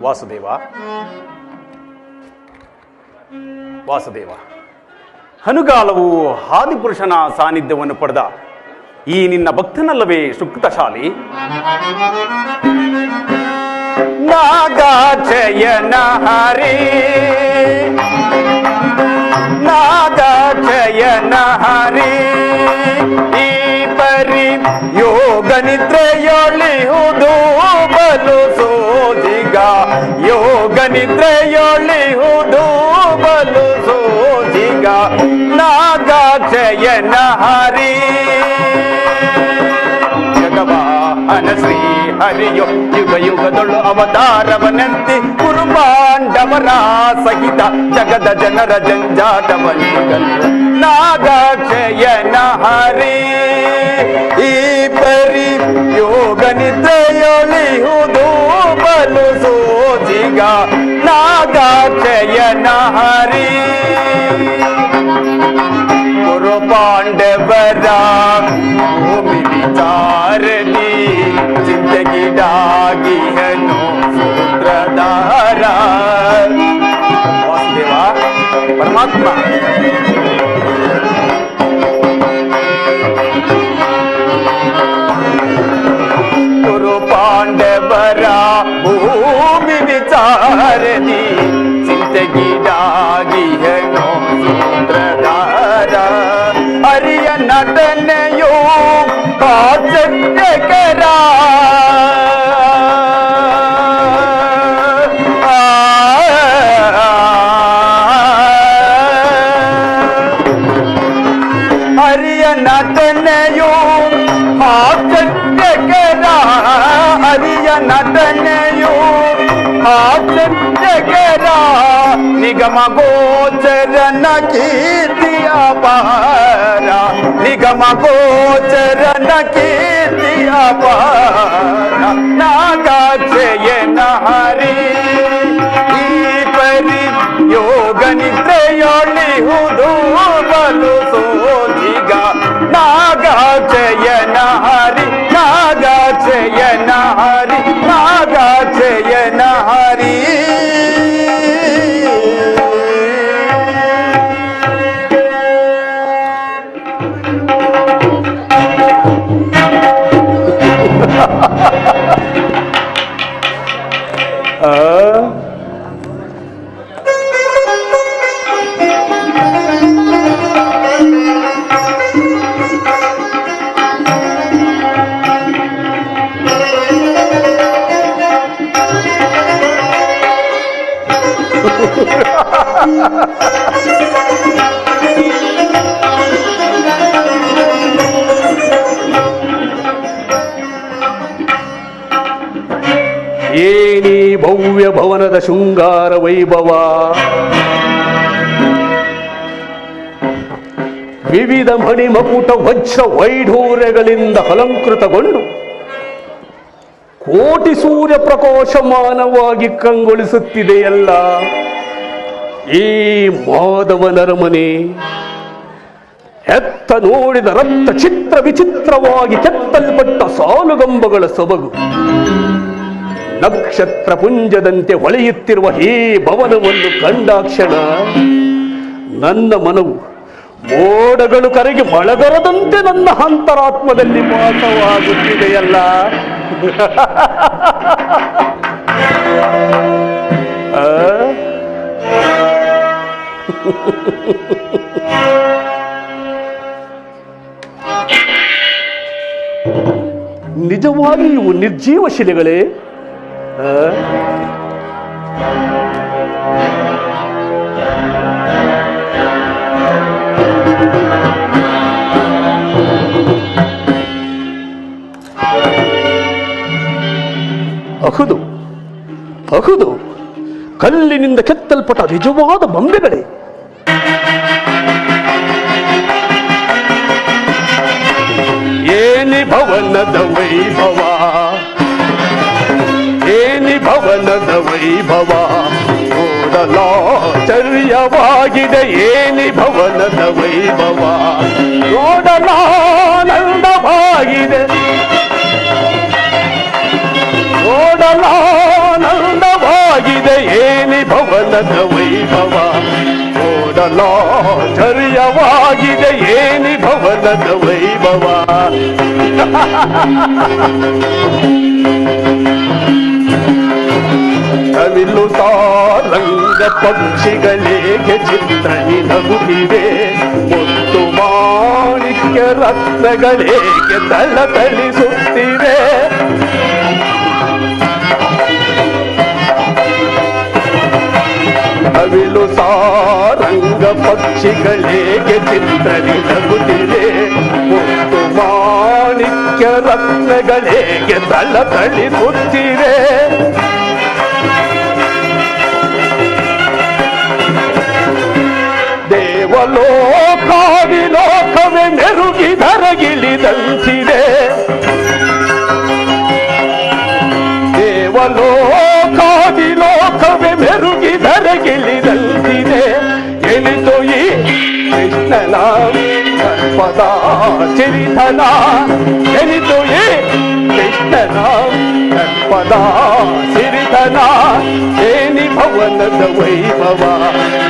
ವಾಸುದೇವ, ವಾಸುದೇವ, ಅನುಗಾಲವು ಆದಿಪುರುಷನ ಸಾನ್ನಿಧ್ಯವನ್ನು ಪಡೆದ ಈ ನಿನ್ನ ಭಕ್ತನಲ್ಲವೇ ಸುಕೃತಶಾಲಿ? ನಾಗಾಚಯನ ಹರಿ, ನಾಗಾಚಯನ ಹರಿ, ಈ ಪರಿ ಯೋಗ ನಿದ್ರೆಯೊಳಿಹುದು ಬಲು ಸೋಜಿಗ, ಯೋಗ ನಿದ್ರೆಯೊಳಿಹುದು ಬಲು ಸೋಜಿಗ, ನಾಗಾಚಯನ ಹರಿ. ಜಗವಾಹನ ಶ್ರೀ ಹರಿಯೋ ಯುಗ ಯುಗದೊಳು ಅವತಾರವನಂತೆ ಕುರುಪಾಂಡವರ ಸಹಿತ ಜಗದ ಜನರ ಜಂಜಾಟವನಿಗಲು ನಾಗಾಕ್ಷಯನ ಹರಿ. ಈ ಪರಿ ಯೋಗ ನಿದ್ರೆಯೊಳಿಹುದು ಬಲು ಸೋಜಿಗ, ನಾಗಾಕ್ಷಯನ ಹರಿ. ಕುರುಪಾಂಡವರ ಭೂಮಿ ವಿಚಾರಣಿ ಚಿಂತೆಗೀಡಾಗಿಹನು ಸೂತ್ರಧಾರ. ವಾಸುದೇವ ಪರಮಾತ್ಮ, ಕುರುಪಾಂಡವರ ಭೂಮಿ ವಿಚಾರಣಿ ಚಿಂತೆಗೀಡಾಗಿಹನು ಸೂತ್ರಧಾರ. ಹರಿಯ ನಟನೆಯೋ ಆಶ್ಚರ್ಯಕರ, ಹರಿಯ ನಟನೆಯೋ ಆಶ್ಚರ್ಯಕರ, ಹರಿಯ ನಟನೆಯೋ ಆಶ್ಚರ್ಯಕರ. ನಿಗಮ ಗೋಚರನ ಕೀರ್ತಿಯ ಪಾರ, ನಿಗಮ ಗೋಚರನ ಕೀರ್ತಿಯ ಪಾರ. ನಾಗಾಕ್ಷಯನ ಹರಿ. ಈ ಪರಿ ಯೋಗ ನಿದ್ರೆಯೊಳಿಹುದು ಬಲು ಸೋಜಿಗ, ನಾಗಾಕ್ಷಯನ ಹರಿ, ನಾಗಾಕ್ಷಯನ ಹರಿ, ನಾಗಾಕ್ಷಯನ ಹರಿ. ಏನಿ ಭವ್ಯ ಭವನದ ಶೃಂಗಾರ ವೈಭವ, ವಿವಿಧ ಮಣಿಮಕುಟ ವಜ್ರ ವೈಢೂರ್ಯಗಳಿಂದ ಅಲಂಕೃತಗೊಂಡು ಕೋಟಿ ಸೂರ್ಯ ಪ್ರಕಾಶಮಾನವಾಗಿ ಕಂಗೊಳಿಸುತ್ತಿದೆಯಲ್ಲ ಈ ಮಾಧವನರಮನೆ. ಎತ್ತ ನೋಡಿದ ರಕ್ತ ಚಿತ್ರ ವಿಚಿತ್ರವಾಗಿ ಕೆತ್ತಲ್ಪಟ್ಟ ಸಾಲುಗಂಬಗಳ ಸೊಬಗು, ನಕ್ಷತ್ರ ಪುಂಜದಂತೆ ಹೊಳೆಯುತ್ತಿರುವ ಈ ಭವನವನ್ನು ಕಂಡಾಕ್ಷಣ ನನ್ನ ಮನವು ಮೋಡಗಳು ಕರಗಿ ಮಳೆಗರದಂತೆ ನನ್ನ ಅಂತರಾತ್ಮದಲ್ಲಿ ವಾಸವಾಗುತ್ತಿದೆಯಲ್ಲ. ನಿಜವಾಗಿ ಇವು ನಿರ್ಜೀವ ಶಿಲೆಗಳೇ? ಅಹುದು ಅಹುದು, ಕಲ್ಲಿನಿಂದ ಕೆತ್ತಲ್ಪಟ್ಟ ನಿಜವಾದ ಬೊಂಬೆಗಳೇ. ಏನಿ ಭವನದ ವೈಭವ, ಏನಿ ಭವನದ ವೈಭವ, ನೋಡಲಾಶ್ಚರ್ಯವಾಗಿದೆ. ಏನಿ ಭವನದ ವೈಭವ, ನೋಡಲಾನಂದವಾಗಿದೆ, ನೋಡಲಾನಂದವಾಗಿದೆ. ಭವನದ ವೈಭವ ನೋಡಲಾಶ್ಚರ್ಯವಾಗಿದೆ ಏನಿ ಭವನದ ವೈಭವ. ಕವಿಲು ಸಾರಂಗ ಪಕ್ಷಿಗಳೇಗೆ ಚಿತ್ರನಿ ನಗುತ್ತಿವೆ, ಮುತ್ತು ಮಾಣಿಕ್ಯ ರತ್ನಗಳೇಗೆ ತಳತಳಿಸುತ್ತಿವೆ. ಕವಿಲು ಸಾರಂಗ ಪಕ್ಷಿಗಳೇಗೆ ಚಿತ್ರನಿ ನಗುತ್ತಿವೆ, ಮುತ್ತು ಮಾಣಿಕ್ಯ ರತ್ನಗಳೇಗೆ ತಳತಳಿಸುತ್ತಿವೆ. ದೇವಲೋಕಾದಿಲೋಕವೇ ಮೆರುಗಿ ಧರಗಿಳಿದಂತಿದೆ, ದೇವಲೋಕಾದಿಲೋಕವೇ ಮೆರುಗಿ ಧರಗಿಳಿದಂತಿದೆ. ಎನಿತು ಈ ಕೃಷ್ಣನ ಪದ ಸಿರಿಧನ, ಎನಿತು ಈ ಕೃಷ್ಣನ ಪದ ಸಿರಿಧನ. ಏನಿ ಭವನದ ವೈಭವ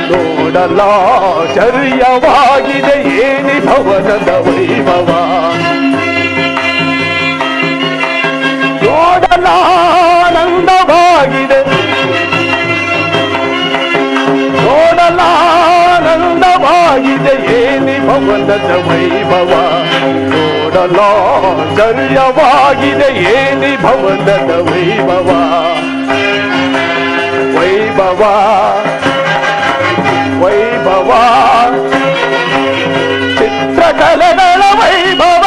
ನೋಡಲಾಶ್ಚರ್ಯವಾಗಿದೆ ಏನಿ ಭವನದ ವೈಭವ. ನೋಡಲಾನಂದವಾಗಿದೆ, ನೋಡಲಾನಂದವಾಗಿದೆ ಏನಿ ಭವನದ ವೈಭವ. ನೋಡಲಾಶ್ಚರ್ಯವಾಗಿದೆ ಏನಿ ಭವನದ ವೈಭವ. ವೈಭವ ವೈಭವ ಚಿತ್ರಕಲೆಗಳ ವೈಭವ.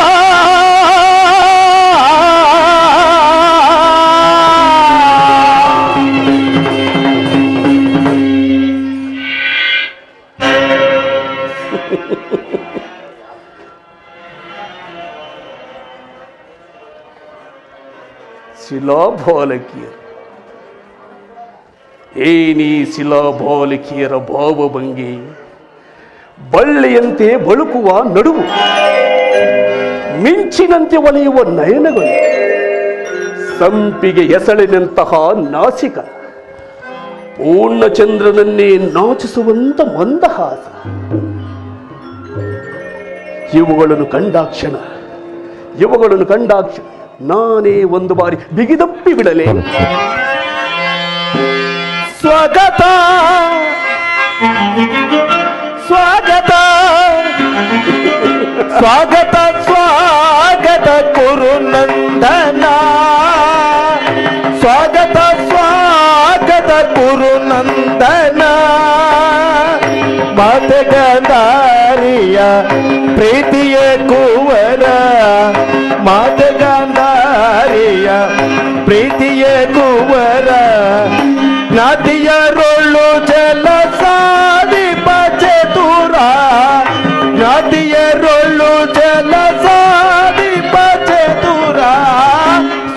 ಶಿಲಾಭಾಲಕಿಯರು, ಏನಿ ಶಿಲಾಭಾಲಕಿಯರ ಭಾವಭಂಗಿ, ಬಳ್ಳಿಯಂತೆ ಬಳುಕುವ ನಡುವು, ಮಿಂಚಿನಂತೆ ಒಲೆಯುವ ನಯನಗಳು, ಸಂಪಿಗೆ ಎಸಳಿನಂತಹ ನಾಸಿಕ, ಪೂರ್ಣಚಂದ್ರನನ್ನೇ ನಾಚಿಸುವಂತ ಮಂದಹಾಸ. ಇವುಗಳನ್ನು ಕಂಡಾಕ್ಷಣ ನಾನೇ ಒಂದು ಬಾರಿ ಬಿಗಿದಪ್ಪಿ ಬಿಡಲೇ. ಸ್ವಾಗತ ಸ್ವಾಗತ ಸ್ವಾಗತ ಸ್ವಾಗತ ಕುರುನಂದನ, ಸ್ವಾಗತ ಸ್ವಾಗತ ಕುರುನಂದನ. ಮಾತಗಾಂಧಾರಿಯ ಪ್ರೀತಿಯ ಕುವರ, ಮಾತಗಾಂಧಾರಿಯ ಪ್ರೀತಿಯ ಕುವರ. ಜ್ಞಾತಿಯರೊಳ್ಳು ಜಲ ಸಾಧಿಪ ಚತುರ, ಜ್ಞಾತಿಯರೊಳ್ಳು ಜಲ ಸಾಧಿಪ ಚತುರ.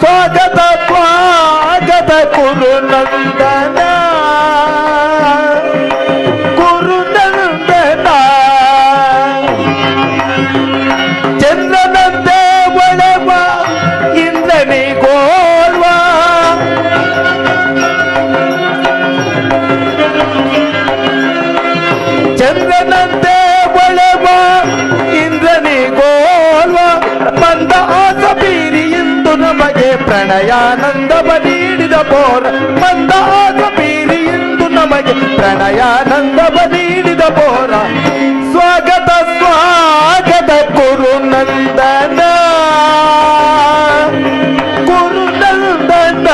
ಸ್ವಾಗತ ಸ್ವಾಗತ ಕುರುನಂದನ, ಕುರುನಂದನ. ಚಂದ್ರನಂತೆ ಒಳವ ಇಂದ್ರನಿಗೋಲ್ವ, ಚಂದ್ರನಂತೆ ಒಳವ ಇಂದ್ರನಿಗೋಲ್ವ. ಬಂದ ಆಸ ಬೀರಿ ಇಂದು ನಮಗೆ ಪ್ರಣಯಾನಂದವ ನೀಡಿದ ಬೋರ, ಬಂದ ಆಸ ಬೀರಿ ಇಂದು ನಮಗೆ ಪ್ರಣಯಾನಂದವ ನೀಡಿದ ಬೋರ. ಸ್ವಾಗತ ಸ್ವಾಗತ ಕುರುನಂದನ, ಕುರುನಂದನ.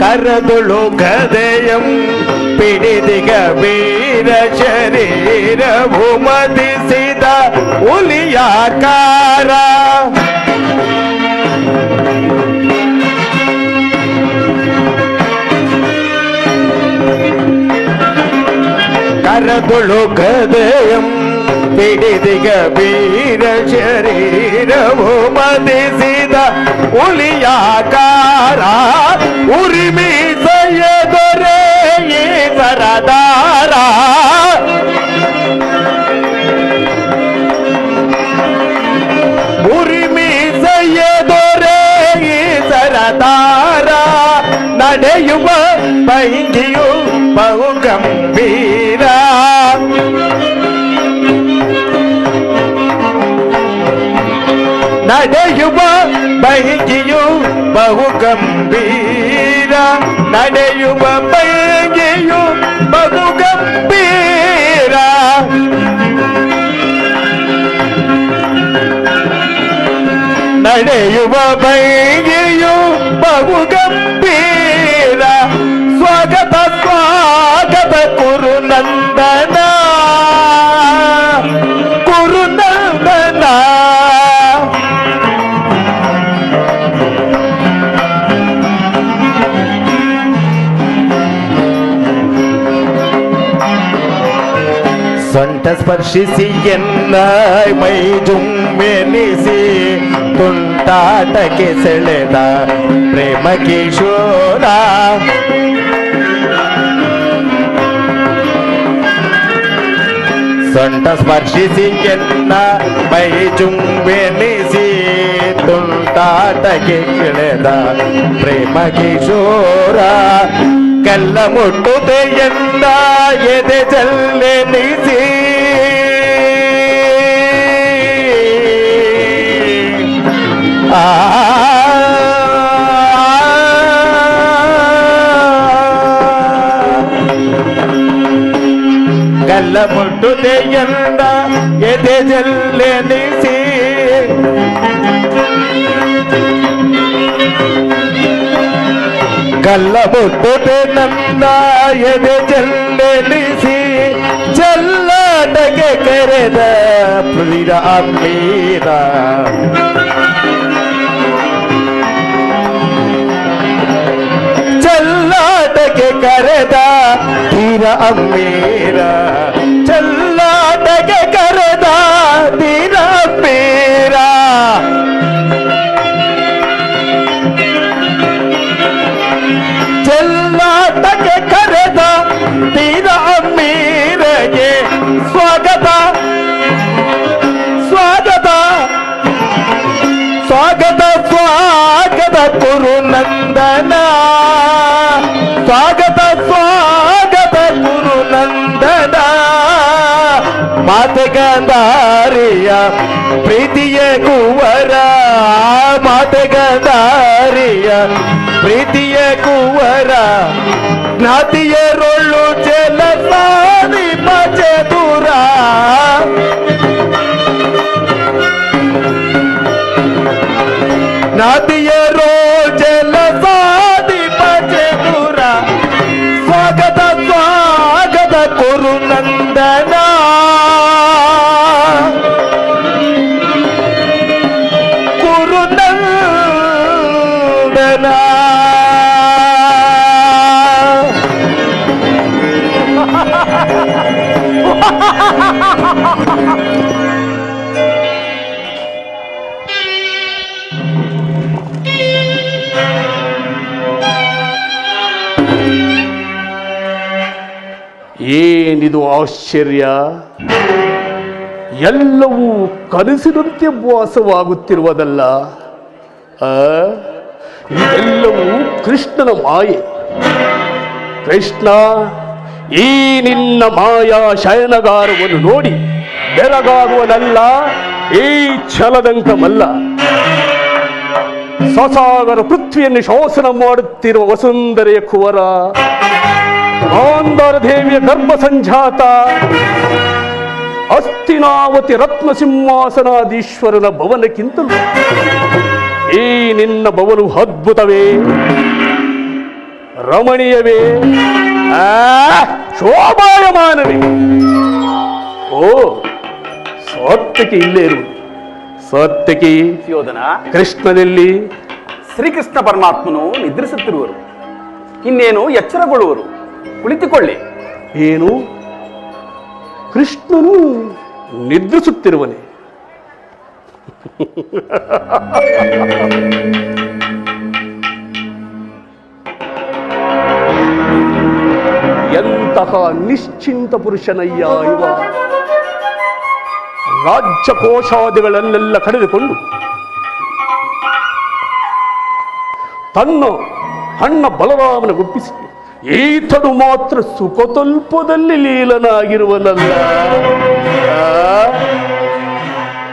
ಕರದುಳು ಗದೆಯಂ ಪಿಡಿದಿಗ ವೀರ ಶರೀರವು ಮದಿಸಿದ ಹುಲಿಯಾಕಾರ. ಕರದುಳು ಗದೆಯಂ ಪಿಡಿದಿಗ ವೀರ ಶರೀರವು ಮದಿಸಿದ ಹುಲಿಯಾಕಾರ. ಉರಿಮೀಸೆಯ ದೊರೆ ಈ ಸರದಾರ, ನಡೆಯುವ ಭಂಗಿಯು ಬಹು ಗಂಭೀರ. ನಡೆಯುವ ಭಂಗಿಯು ಬಹು ಗಂಭೀರ. ನಡೆಯುವ ಭಂಗಿಯು ಬಹು ಗಂಭೀರ. ನಡೆಯುವ ಭಂಗಿಯು ಬಹು ಗಂಭೀರ. ಸ್ವಾಗತ ಸ್ವಾಗತ ಕುರುನಂದನ ಕುರುನಂದನ. ಸೊಂಟ ಸ್ಪರ್ಶಿಸಿ ಎನ್ನ ಮೈ ಜುಮ್ಮೆನಿಸಿ ತುಂಟಾಟಕ್ಕೆ ಸೆಳೆದ ಪ್ರೇಮ ಕಿಶೋರ. ಸೊಂಟ ಸ್ಪರ್ಶಿಸಿ ಎನ್ನ ಮೈ ಜುಮ್ಮೆನಿಸಿ ತುಂಟಾಟಕ್ಕೆ ಸೆಳೆದ ಪ್ರೇಮ ಕಿಶೋರ. ಕಲ್ಲ ಮುಟ್ಟುತ್ತೆ ಎಂದ ಎದೆ ಜಲ್ಲೆನಿಸಿ ಕಲ್ಲ ಮುಟ್ಟುತ್ತೆ ಎಂದ ಎದೆ ಜಲ್ಲೆನಿಸಿ ಕಲ್ಲ ಮುಟ್ಟುತ್ತೆ ನಂದ ಎದೆ ಜಲ್ಲೆನಿಸಿ ಜಲ್ಲಾಟಕ್ಕೆ ಕರೆದ ಪ್ರಿಯ ಅಮ್ಮೀರ. ಜಲ್ಲಾಟಕ್ಕೆ ಕರೆದ ತೀರ ಅಮ್ಮೀರ. ಜಲ್ಲಾಟಕ್ಕೆ ಕರೆದ ತೀರ ಅಮ್ಮೀರ. ಜಲ್ಲಾಟಕ್ಕೆ ಕರೆದ ತೀರ ಅಮ್ಮೀರಗೆ ಸ್ವಾಗತ ಸ್ವಾಗತ ಸ್ವಾಗತ ಸ್ವಾಗತ ಕುರುನಂದನ. ಸ್ವಾಗತ ಸ್ವಾಗತ ಕುರುನಂದನ. ಮಾತೆಗಂಧಾರಿಯ ಪ್ರೀತಿಯ ಕುವರ. ಮಾತೆಗಂಧಾರಿಯ ಪ್ರೀತಿಯ ಕುವರ. ಜ್ಞಾತಿಯರೊಳ್ಳು ಜಲಸಾದಿ ಚತುರ. ಜ್ಞಾತಿಯರೋ ಜಲಸಾದಿ ಚತುರ. ಸ್ವಾಗತ ಸ್ವಾಗತ ಕುರುನಂದನ. ಕುರುನಂದನ. ಏನಿದು ಆಶ್ಚರ್ಯ! ಎಲ್ಲವೂ ಕನಸಿನಂತೆ ವಾಸವಾಗುತ್ತಿರುವುದಲ್ಲ. ಇದೆಲ್ಲವೂ ಕೃಷ್ಣನ ಮಾಯೆ. ಕೃಷ್ಣ, ಈ ನಿನ್ನ ಮಾಯಾ ಶಯನಗಾರವನ್ನು ನೋಡಿ ಬೆರಗಾಗುವನಲ್ಲ, ಈ ಛಲದಂಕಮಲ್ಲ. ಸಸಾಗರ ಪೃಥ್ವಿಯನ್ನು ಶಾಸನ ಮಾಡುತ್ತಿರುವ ವಸುಂಧರೆಯ ಕುವರ, ಗಾಂಧಾರ ದೇವಿಯ ಗರ್ಭ ಸಂಜಾತ, ಅಸ್ತಿನಾವತಿ ರತ್ನ ಸಿಂಹಾಸನಾಧೀಶ್ವರನ ಭವನಕ್ಕಿಂತಲೂ ಈ ನಿನ್ನ ಭವನು ಅದ್ಭುತವೇ, ರಮಣೀಯವೇ, ಶೋಭಾಯಮಾನವೇ. ಓ, ಸಾತ್ವಿಕಿ ಇಲ್ಲೇ ಇರುವುದು. ಸಾತ್ವಿಕಿ ಯೋಧನ ಕೃಷ್ಣನಲ್ಲಿ ಶ್ರೀಕೃಷ್ಣ ಪರಮಾತ್ಮನು ನಿದ್ರಿಸುತ್ತಿರುವರು. ಇನ್ನೇನು ಎಚ್ಚರಗೊಳ್ಳುವರು. ಕುಳಿತುಕೊಳ್ಳಿ. ಏನು? ಕೃಷ್ಣನು ನಿದ್ರಿಸುತ್ತಿರುವನೆ? ಎಂತಹ ನಿಶ್ಚಿಂತ ಪುರುಷನಯ್ಯ ಇವ. ರಾಜ್ಯ ಕೋಶಾದಿಗಳನ್ನೆಲ್ಲ ಕಳೆದುಕೊಂಡು ತನ್ನ ಅಣ್ಣ ಬಲರಾಮನಿಗೊಪ್ಪಿಸಿ ಈತನು ಮಾತ್ರ ಸುಖತಲ್ಪದಲ್ಲಿ ಲೀಲನಾಗಿರುವನಲ್ಲ.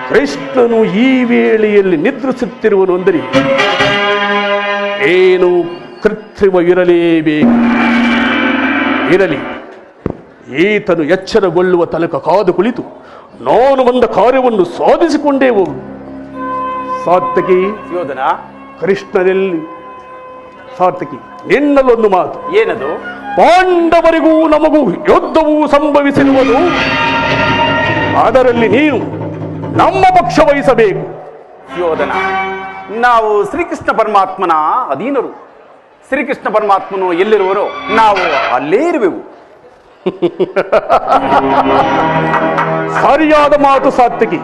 ಕೃಷ್ಣನು ಈ ವೇಳೆಯಲ್ಲಿ ನಿದ್ರಿಸುತ್ತಿರುವನು ಅಂದರೆ ಏನು ಕೃತ್ರಿಮ ಇರಲೇಬೇಕು. ಇರಲಿ, ಈತನು ಎಚ್ಚರಗೊಳ್ಳುವ ತನಕ ಕಾದು ಕುಳಿತು ನಾನು ಬಂದ ಕಾರ್ಯವನ್ನು ಸಾಧಿಸಿಕೊಂಡೇ ಹೋಗು. ಸಾರ್ಥಕಿ, ಯೋಧನ ಕೃಷ್ಣನಲ್ಲಿ ಸಾರ್ಥಕಿ, ನಿನ್ನಲ್ಲೊಂದು ಮಾತು. ಏನದು? ಪಾಂಡವರಿಗೂ ನಮಗೂ ಯುದ್ಧವೂ ಸಂಭವಿಸಿರುವುದು. ಅದರಲ್ಲಿ ನೀನು ನಮ್ಮ ಪಕ್ಷ ವಹಿಸಬೇಕು. ಯೋಧನ, ನಾವು ಶ್ರೀಕೃಷ್ಣ ಪರಮಾತ್ಮನ ಅಧೀನರು. ಶ್ರೀಕೃಷ್ಣ ಪರಮಾತ್ಮನು ಎಲ್ಲಿರುವರೋ ನಾವು ಅಲ್ಲೇ ಇರುವೆವು. ಸರಿಯಾದ ಮಾತು ಸಾತ್ವಿಕಿ.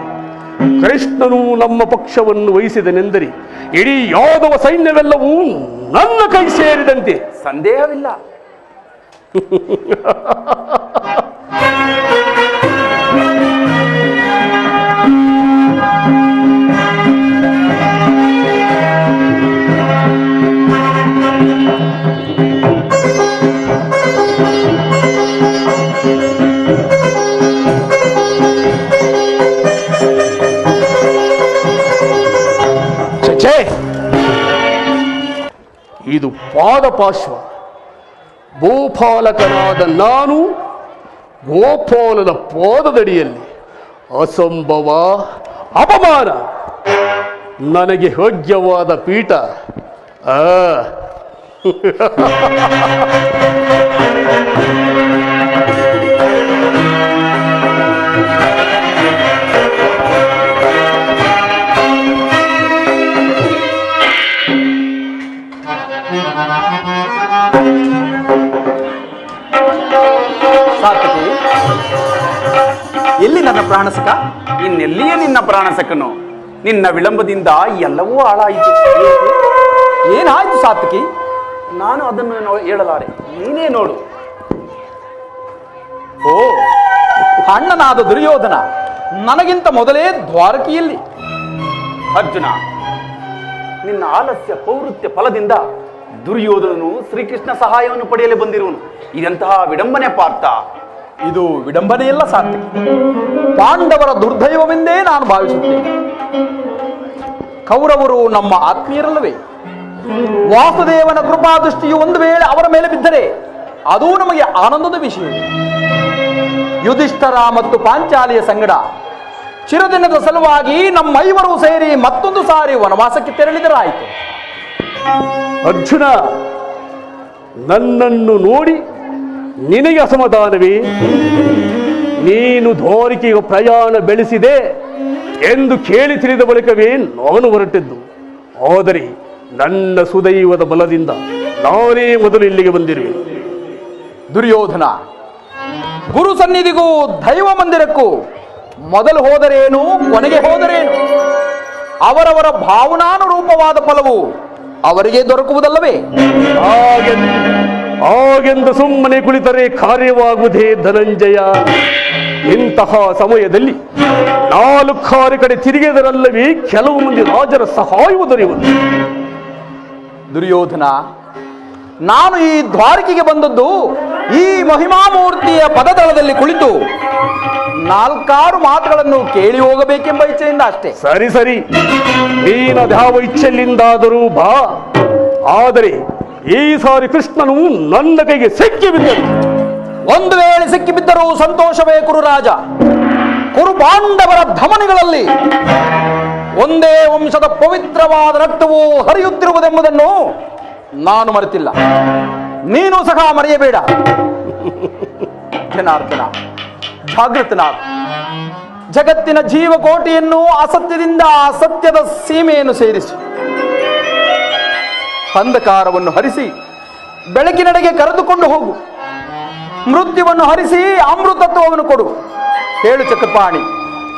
ಕೃಷ್ಣನು ನಮ್ಮ ಪಕ್ಷವನ್ನು ವಹಿಸಿದನೆಂದರೆ ಇಡೀ ಯಾದವ ಸೈನ್ಯವೆಲ್ಲವೂ ನನ್ನ ಕೈ ಸೇರಿದಂತೆ. ಸಂದೇಹವಿಲ್ಲ. ಇದು ಪಾದಪಾರ್ಶ್ವ. ಗೋಪಾಲಕನಾದ ನಾನು ಗೋಪಾಲನ ಪಾದದಡಿಯಲ್ಲಿ ಅಸಂಭವ, ಅಪಮಾನ. ನನಗೆ ಯೋಗ್ಯವಾದ ಪೀಠ ಸಾರ್ಥಕಿ, ಎಲ್ಲಿ ನನ್ನ ಪ್ರಾಣಸಕ? ಇನ್ನೆಲ್ಲಿಯೇ ನಿನ್ನ ಪ್ರಾಣಸಕನು? ನಿನ್ನ ವಿಳಂಬದಿಂದ ಎಲ್ಲವೂ ಹಾಳಾಯಿತು. ಏನಾಯ್ತು ಸಾರ್ಥಕಿ? ನಾನು ಅದನ್ನು ಹೇಳಲಾರೆ, ನೀನೇ ನೋಡು. ಓ, ಅಣ್ಣನಾದ ದುರ್ಯೋಧನ ನನಗಿಂತ ಮೊದಲೇ ದ್ವಾರಕಿಯಲ್ಲಿ. ಅರ್ಜುನ, ನಿನ್ನ ಆಲಸ್ಯ ಪೌರುತ್ಯ ಫಲದಿಂದ ದುರ್ಯೋಧನನು ಶ್ರೀಕೃಷ್ಣ ಸಹಾಯವನ್ನು ಪಡೆಯಲು ಬಂದಿರುವನು. ಇದೆಂತಹ ವಿಡಂಬನೆ ಪಾರ್ಥ? ಇದು ವಿಡಂಬನೆಯಲ್ಲ ಸಾರ್ಥಕಿ, ಪಾಂಡವರ ದುರ್ದೈವವೆಂದೇ ನಾನು ಭಾವಿಸುತ್ತೇನೆ. ಕೌರವರು ನಮ್ಮ ಆತ್ಮೀಯರಲ್ಲವೇ? ವಾಸುದೇವನ ಕೃಪಾದೃಷ್ಟಿಯು ಒಂದು ವೇಳೆ ಅವರ ಮೇಲೆ ಬಿದ್ದರೆ ಅದೂ ನಮಗೆ ಆನಂದದ ವಿಷಯ. ಯುಧಿಷ್ಠರ ಮತ್ತು ಪಾಂಚಾಲಿಯ ಸಂಗಡ ಚಿರದಿನದ ಸಲುವಾಗಿ ನಮ್ಮೈವರು ಸೇರಿ ಮತ್ತೊಂದು ಸಾರಿ ವನವಾಸಕ್ಕೆ ತೆರಳಿದರಾಯಿತು. ಅರ್ಜುನ, ನನ್ನನ್ನು ನೋಡಿ ನಿನಗೆ ಅಸಮಾಧಾನವೇ? ನೀನು ದ್ವಾರಕೆಗೆ ಪ್ರಯಾಣ ಬೆಳೆಸಿದೆ ಎಂದು ಕೇಳಿ ತಿಳಿದ ಬಳಿಕವೇ ನಾನು ಹೊರಟಿದ್ದು. ಆದರೆ ನನ್ನ ಸುದೈವದ ಬಲದಿಂದ ನಾನೇ ಮೊದಲು ಇಲ್ಲಿಗೆ ಬಂದಿರುವೆ. ದುರ್ಯೋಧನ, ಗುರು ಸನ್ನಿಧಿಗೂ ದೈವ ಮಂದಿರಕ್ಕೂ ಮೊದಲು ಹೋದರೇನು, ಕೊನೆಗೆ ಹೋದರೇನು? ಅವರವರ ಭಾವನಾನುರೂಪವಾದ ಫಲವು ಅವರಿಗೆ ದೊರಕುವುದಲ್ಲವೇ? ಹಾಗೆಂದು ಸುಮ್ಮನೆ ಕುಳಿತರೆ ಕಾರ್ಯವಾಗುವುದೇ ಧನಂಜಯ? ಇಂತಹ ಸಮಯದಲ್ಲಿ 4 ಕಡೆ ತಿರುಗಿದರಲ್ಲವೇ ಕೆಲವು ಮಂದಿ ರಾಜರ ಸಹಾಯವು ದೊರೆಯುವುದು. ದುರ್ಯೋಧನ, ನಾನು ಈ ದ್ವಾರಕೆಗೆ ಬಂದದ್ದು ಈ ಮಹಿಮಾಮೂರ್ತಿಯ ಪದತಳದಲ್ಲಿ ಕುಳಿತು 4 ಮಾತುಗಳನ್ನು ಕೇಳಿ ಹೋಗಬೇಕೆಂಬ ಇಚ್ಛೆಯಿಂದ ಅಷ್ಟೇ. ಸರಿ ಸರಿ, ನೀನದ್ಯಾವ ಇಚ್ಛೆಯಲ್ಲಿಂದಾದರೂ ಬಾ. ಆದರೆ ಈ ಸಾರಿ ಕೃಷ್ಣನು ನನ್ನ ಕೈಗೆ ಸಿಕ್ಕಿ ಬಿದ್ದರು. ಒಂದು ವೇಳೆ ಸಿಕ್ಕಿ ಬಿದ್ದರೂ ಸಂತೋಷವೇ ಕುರುರಾಜ. ಕುರು ಪಾಂಡವರ ಧಮನಿಗಳಲ್ಲಿ ಒಂದೇ ವಂಶದ ಪವಿತ್ರವಾದ ರಕ್ತವು ಹರಿಯುತ್ತಿರುವುದೆಂಬುದನ್ನು ನಾನು ಮರೆತಿಲ್ಲ. ನೀನು ಸಹ ಮರೆಯಬೇಡ. ಜನಾರ್ದನ, ಜಾಗೃತನಾದ. ಜಗತ್ತಿನ ಜೀವಕೋಟಿಯನ್ನು ಅಸತ್ಯದಿಂದ ಸತ್ಯದ ಸೀಮೆಯನ್ನು ಸೇರಿಸಿ ಅಂಧಕಾರವನ್ನು ಹರಿಸಿ ಬೆಳಕಿನೆಡೆಗೆ ಕರೆದುಕೊಂಡು ಹೋಗು. ಮೃತ್ಯುವನ್ನು ಹರಿಸಿ ಅಮೃತತ್ವವನ್ನು ಕೊಡು. ಹೇಳು ಚಕ್ರಪಾಣಿ,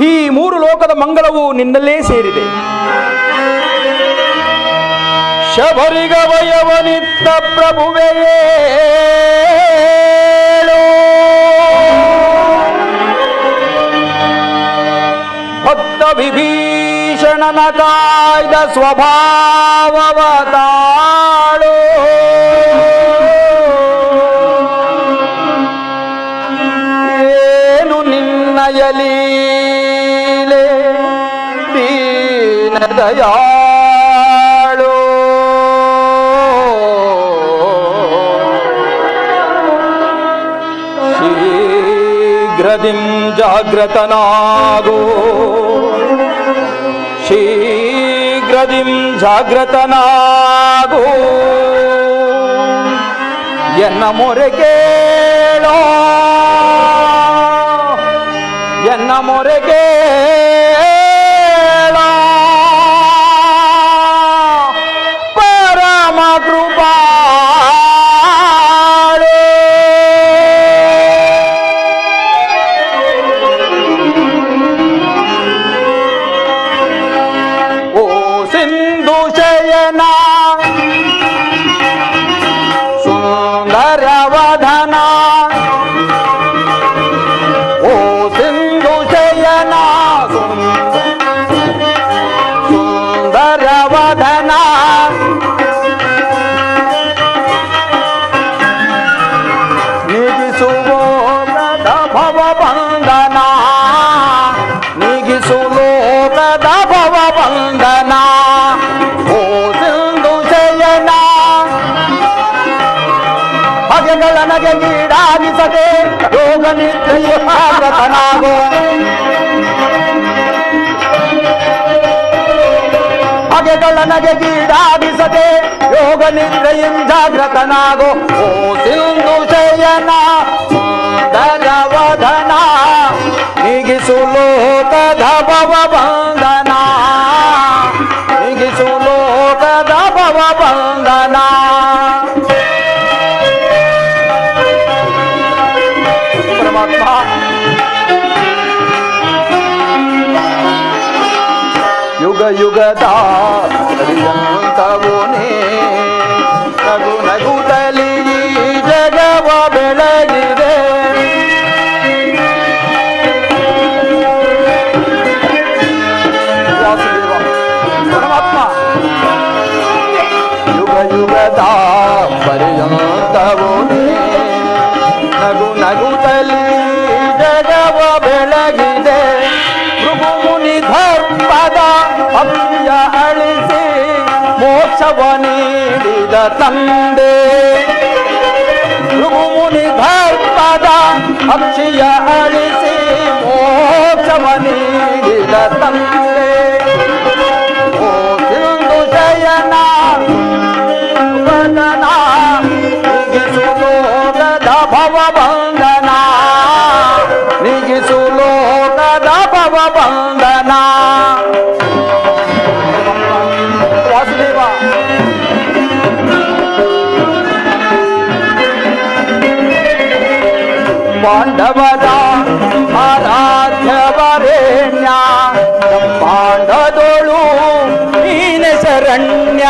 ಈ 3 ಲೋಕದ ಮಂಗಳವು ನಿನ್ನಲ್ಲೇ ಸೇರಿದೆ. ಶಬರಿಗವಯವನಿತ್ತ ಪ್ರಭುವೇ ಭಕ್ತ ವಿಭೀಷಣನ ಕಾಯ್ದ ಸ್ವಭಾವವತಾಳೋ. ದಯಾಳು ಶೀಘ್ರದಿಂ ಜಾಗ್ರತನಾಗೋ ಶೀಘ್ರದಿಂ ಜಾಗ್ರತನಾಗೋ ಎನ್ನ ಮೊರೆ ಕೇಳೋ ಎನ್ನ ಮೊರೆ ಕೇಳೋ ಪರಮ ಕೃಪಾಳು ಓ ಸಿಂಧು ಶಯನ ಸುಂದರವದನ ಓ ಸಿಂಧು ಶಯನ ಸುಂದರವದನ ನೀಗಿಸುವೋಗದ ಭವ ಬಂಧನ ನೀಗಿಸು ಲೋಕದ ಭವ ಬಂಧನ ಓ ಸಿಂಧು ಶಯನ ಬಗೆಗಳ ನಗೆಗೀಡಾಗಿಸದೆ ಯೋಗ ನಿದ್ರೆಯು ಜಾಗೃತನಾಗೋ ಬಗೆಗಳ ನಗೆಗೀಡಾಗಿಸದೆ ಯೋಗ ನಿದ್ರೆയും ಜಾಗೃತನಾಗೋ ಓ ಸಿಂಧು ಶಯನ ಸುಂದರವದನ ನೀಗಿಸು ಲೋಕದ ಭವ ಬಂಧನ ನೀಗಿಸು ಲೋಕದ ಭವ ಬಂಧನ ಪರಮಾತ್ಮ ಯುಗ ಯುಗದ ಪರ್ಯಂತವೋನೇ ನಗು ನಗುತ್ತಲಿ ಈ ಜಗವ ಬೆಳಗಿದೆ ವಾಸುದೇವ ಪರಮಾತ್ಮ ಯುಗ ಯುಗದ ಪರ್ಯಂತವೋನೇ ನಗು ನಗುತ್ತಲಿ ಜಗವ ಬೆಳಗಿದೆ ಭೃಗು ಮುನಿ ಧರ್ಮದ ಅಕ್ಷಯ ಅಳಿಸಿ ಮೋಕ್ಷವ ನೀಡಿದ ತಂದೆ ಭೃಗು ಮುನಿ ಧರ್ಮದ ಅಕ್ಷಯ ಅಳಿಸಿ ಮೋಕ್ಷವ ನೀಡಿದ ತಂದೆ ಓ ಸಿಂಧು ಶಯನ ವದನ ನೀಗಿಸು ಲೋಕದ ಭವ ಬಂಧನ ನೀಗಿಸು ಲೋಕದ ಭವ ಬಂಧನ ವಾಸುದೇವ ಪಾಂಡವರ ಆರಾಧ್ಯವರೇಣ್ಯ ಪಾಂಡದೋಳು ನೀನ ಶರಣ್ಯ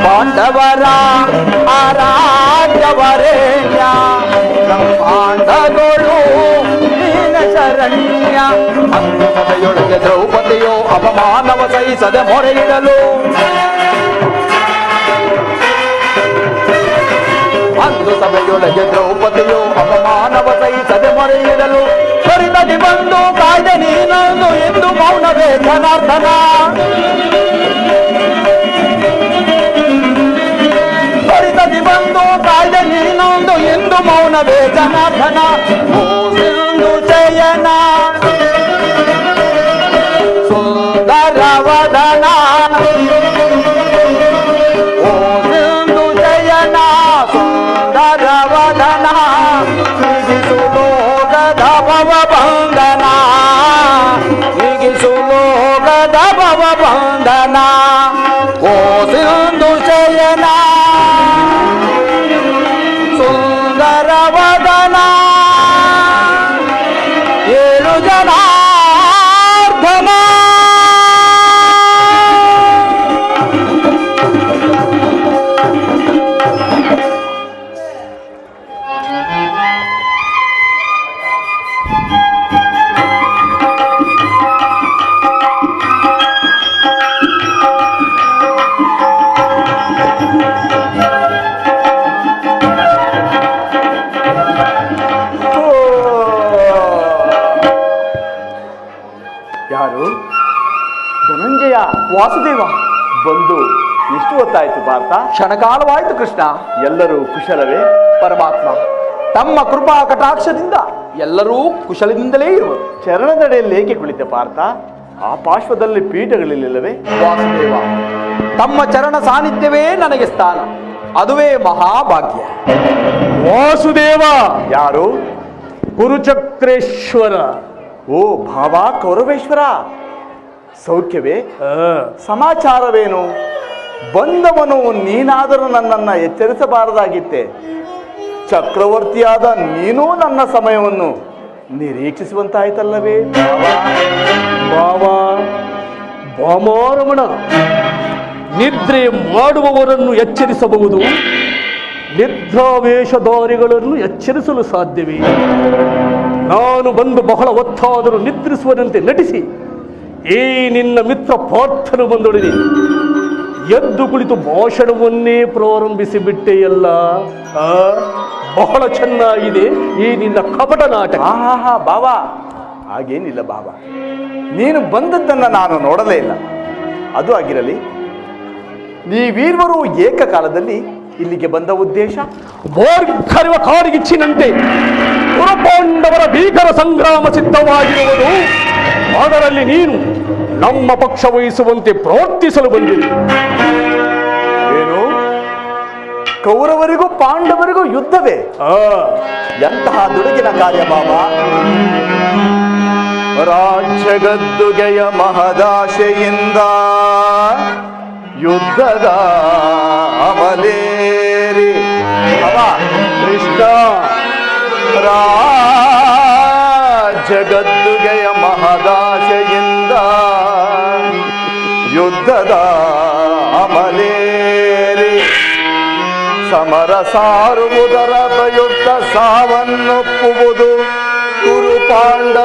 ಪಾಂಡವರ ಆರಾಧ್ಯವರೇಣ್ಯ ಪಾಂಡದೋಳು ನೀನ ಶರಣ್ಯ ಅಂದು ಸಭೆಯೊಳಗೆ ದ್ರೌಪದಿಯೋ ಅಪಮಾನವ ಸಹಿಸದೆ ಮೊರೆಯಿಡಲು ಅಂದು ಸಭೆಯೊಳಗೆ ದ್ರೌಪದಿಯೋ ಅಪಮಾನವ ಸಹಿಸದೆ ಮೊರೆಯಿಡಲು ತ್ವರಿತದಿ ಬಂದು ಕಾಯ್ದೆ ನೀನೊಂದು ಎಂದು ಮೌನವೇ ಜನಾರ್ದನ ತ್ವರಿತದಿ ಬಂದು ಕಾಯ್ದೆ ನೀನೊಂದು ಎಂದು ಮೌನವೇ ಜನಾರ್ದನ ಓ ಸಿಂಧು ಶಯನ ಸುಂದರವದನ ಓ ಸಿಂಧು ಶಯನ ಸುಂದರವದನ ನೀಗಿಸು ಲೋಕದ ಭವ ಬಂಧನ ನೀಗಿಸು ಲೋಕದ ಭವ ಬಂಧನ ಓ ಸಿಂಧು ಶಯನ ಸುಂದರವದನ ಏಳು ಜನಾರ್ದನ ಎಷ್ಟು ಹೊತ್ತಾಯ್ತು ಭಾರತ? ಕ್ಷಣಕಾಲವಾಯಿತು ಕೃಷ್ಣ. ಎಲ್ಲರೂ ಕುಶಲವೇ? ಪರಮಾತ್ಮ ತಮ್ಮ ಕೃಪಾ ಕಟಾಕ್ಷದಿಂದ ಎಲ್ಲರೂ ಕುಶಲದಿಂದಲೇ ಇರುವರು. ಚರಣದಡೆಯಲ್ಲಿ ಏಕೆ ಕುಳಿತೆ ಪಾರ್ಥ? ಆ ಪಾರ್ಶ್ವದಲ್ಲಿ ಪೀಠಗಳಿಲ್ಲವೇ? ವಾಸುದೇವ, ತಮ್ಮ ಚರಣ ಸಾನ್ನಿಧ್ಯವೇ ನನಗೆ ಸ್ಥಾನ, ಅದುವೇ ಮಹಾಭಾಗ್ಯ. ವಾಸುದೇವ, ಯಾರು? ಕುರುಚಕ್ರೇಶ್ವರ. ಓ ಭಾವ ಕೌರವೇಶ್ವರ, ಸೌಖ್ಯವೇ? ಆ, ಸಮಾಚಾರವೇನು? ಬಂದವನು ನೀನಾದರೂ ನನ್ನನ್ನು ಎಚ್ಚರಿಸಬಾರದಾಗಿತ್ತೆ. ಚಕ್ರವರ್ತಿಯಾದ ನೀನೂ ನನ್ನ ಸಮಯವನ್ನು ನಿರೀಕ್ಷಿಸುವಂತಾಯ್ತಲ್ಲವೇ? ಬಾವ ಭಾಮಾರಮಣ, ನಿದ್ರೆ ಮಾಡುವವರನ್ನು ಎಚ್ಚರಿಸಬಹುದು, ನಿದ್ರಾವೇಶಧಾರಿಗಳನ್ನು ಎಚ್ಚರಿಸಲು ಸಾಧ್ಯವೇ? ನಾನು ಬಂದು ಬಹಳ ಹೊತ್ತಾದರೂ ನಿದ್ರಿಸುವದಂತೆ ನಟಿಸಿ ಈ ನಿನ್ನ ಮಿತ್ರ ಪಾರ್ಥನು ಬಂದೊಡನೆ ಎದ್ದು ಕುಳಿತು ಭಾಷಣವನ್ನೇ ಪ್ರಾರಂಭಿಸಿ ಬಿಟ್ಟೆಯಲ್ಲ. ಬಹಳ ಚೆನ್ನಾಗಿದೆ ಈ ನಿನ್ನ ಕಪಟ ನಾಟಕ. ಹಾ ಬಾವ, ಹಾಗೇನಿಲ್ಲ ಬಾವ, ನೀನು ಬಂದದ್ದನ್ನು ನಾನು ನೋಡಲೇ ಇಲ್ಲ. ಅದು ಆಗಿರಲಿ, ನೀವೀರ್ವರು ಏಕಕಾಲದಲ್ಲಿ ಇಲ್ಲಿಗೆ ಬಂದ ಉದ್ದೇಶ? ಬೋರ್ಗರಿವ ಕಾಡಿಗಿಚ್ಚಿನಂತೆ ಪುರಪಾಂಡವರ ಭೀಕರ ಸಂಗ್ರಾಮ ಸಿದ್ಧವಾಗಿರುವುದು, ಅದರಲ್ಲಿ ನೀನು ನಮ್ಮ ಪಕ್ಷ ವಹಿಸುವಂತೆ ಪ್ರಾರ್ಥಿಸಲು ಬಂದಿದೆ. ಏನು? ಕೌರವರಿಗೂ ಪಾಂಡವರಿಗೂ ಯುದ್ಧವೇ? ಎಂತಹ ದುಡುಗಿನ ಕಾರ್ಯ ಬಾಬಾ! ರಾಜ್ಯಗದ್ದುಗೆಯ ಮಹದಾಶೆಯಿಂದ ಯುದ್ಧದ ಅಮಲೇರಿ ಕೃಷ್ಣ, ರಾಜ್ಯಗದ್ದುಗೆಯ ಮಹದಾಶೆಯಿಂದ ಯುದ್ಧದ ಅಮಲೇರಿ ಸಮರ ಸಾರುವುದರ ಪ್ರಯುಕ್ತ ಸಾವನ್ನೊಪ್ಪುವುದು ಕುರು ಪಾಂಡವರೆಂದರಿತೆಯ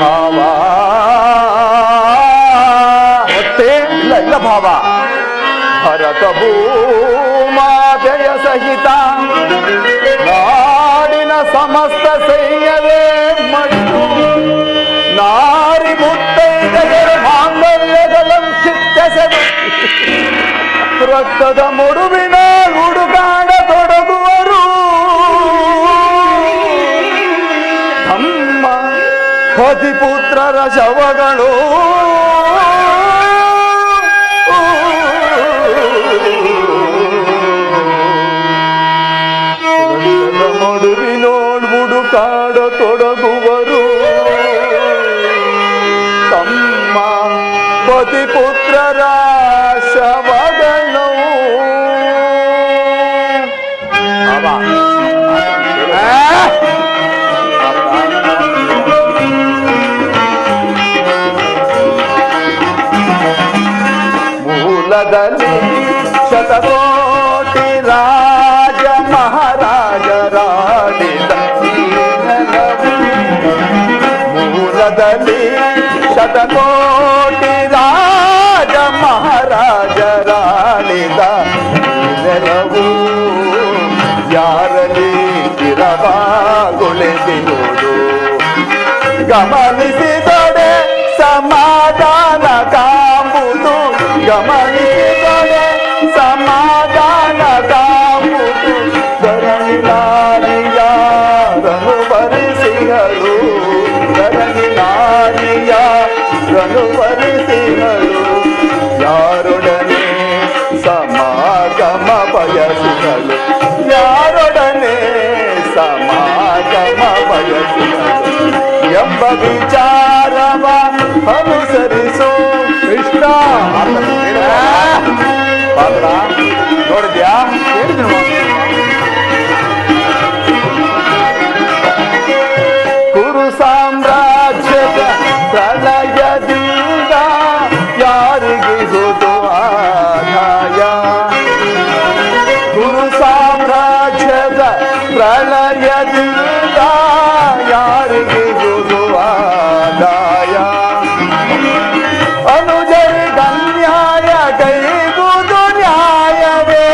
ಭಾವ. ಮತ್ತೆ ಇಲ್ಲ ಭಾವ, ಭರತ ಭೂಮಾತೆಯ ಸಹಿತ ನಾಡಿನ ಸಮಸ್ತ ಸೈನ್ಯವೇ ಮಟ್ಟು ನಾರಿ ಮುತ್ತೈದೆಯರ ಮಾಂಗಲ್ಯಗಳನ್ನು ಚಿತ್ತಸೆದು ರಕ್ತದ ಮುಡುವಿನ ಹುಡುಗಾಡ ತೊಡಗುವರು. ತಮ್ಮ ಪತಿಪುತ್ರರ ಶವಗಳು ಮಡುವಿನೋಡ್ ಹುಡುಕಾಡ ತೊಡಗುವರು. ತಮ್ಮ ಪತಿಪುತ್ರರ ಶವಗಳು ಮೂಲದಲ್ಲಿ ಶತಕೋಟಿ ರಾಜ ಮಹಾರಾಜರಾಡಿದ ಮೂಲದಲ್ಲಿ ಶತಕೋಟಿ ರಾಜ ಮಹಾರಾಜರಾಡಿದ ನೆಲವು ಯಾರಲ್ಲಿ ಸ್ಥಿರವಾಗೊಳಿಸಿರುವುದು ಗಮನಿಸಿದೊಡೆ ಸಮಾಧಾನ ಕಾಂಬುದು. ಗಮನಿಸಿದೊಡೆ ಸಮಾಧಾನ ಕಾಂಬುದು. ಧರಣಿನಾರಿಯಾರನು ಬರಿಸಿಹಳು, ಧರಣಿನಾರಿಯಾರನು ಬರಿಸಿಹಳು. ಯಾರೊಡನೆ ಸಮಾಗಮ ಬಯಸಿಹಳು, ಯಾರೊಡನೆ ಸಮಾಗಮ ಬಯಸಿಹಳು ಎಂಬ ವಿಚಾರವ ಅನುಸರಿಸು ಕೃಷ್ಣ. ನೋಡಿದ್ಯಾ? ಕುರು ಸಾಮ್ರಾಜ್ಯದ ಪ್ರಳಯದಿಂದ ಯಾರಿಗಿರುವುದು ಆದಾಯ? ಕುರು ಸಾಮ್ರಾಜ್ಯದ ಪ್ರಳಯದಿಂದ ಯಾರಿಗಿರುವುದು ಆದಾಯ? ಅನುಜರಿಗನ್ಯಾಯ ಕೈಗುವುದು ನ್ಯಾಯವೇ?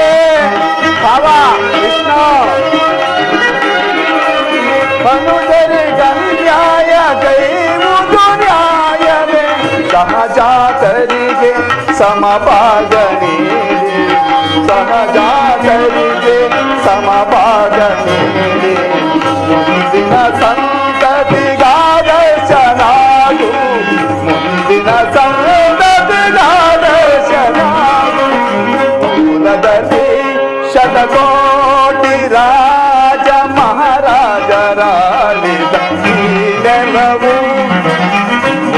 ಸಹಜಾತರಿಗೆ ಸಮಭಾಗ ನೀಡಿ ಸಹಜಾತರಿಗೆ ಸಮಭಾಗ ನೀಡಿ ಮುಂದಿನ ಸಂತತಿಗಾದರ್ಶನಾಗು ಮುಂದಿನ ಸಂತತಿಗಾದರ್ಶನಾಗು ಮೂಲದಲ್ಲಿ ಶತಕೋಟಿ ರಾಜ ಮಹಾರಾಜರಾಳಿದ ಈ ನೆಲವು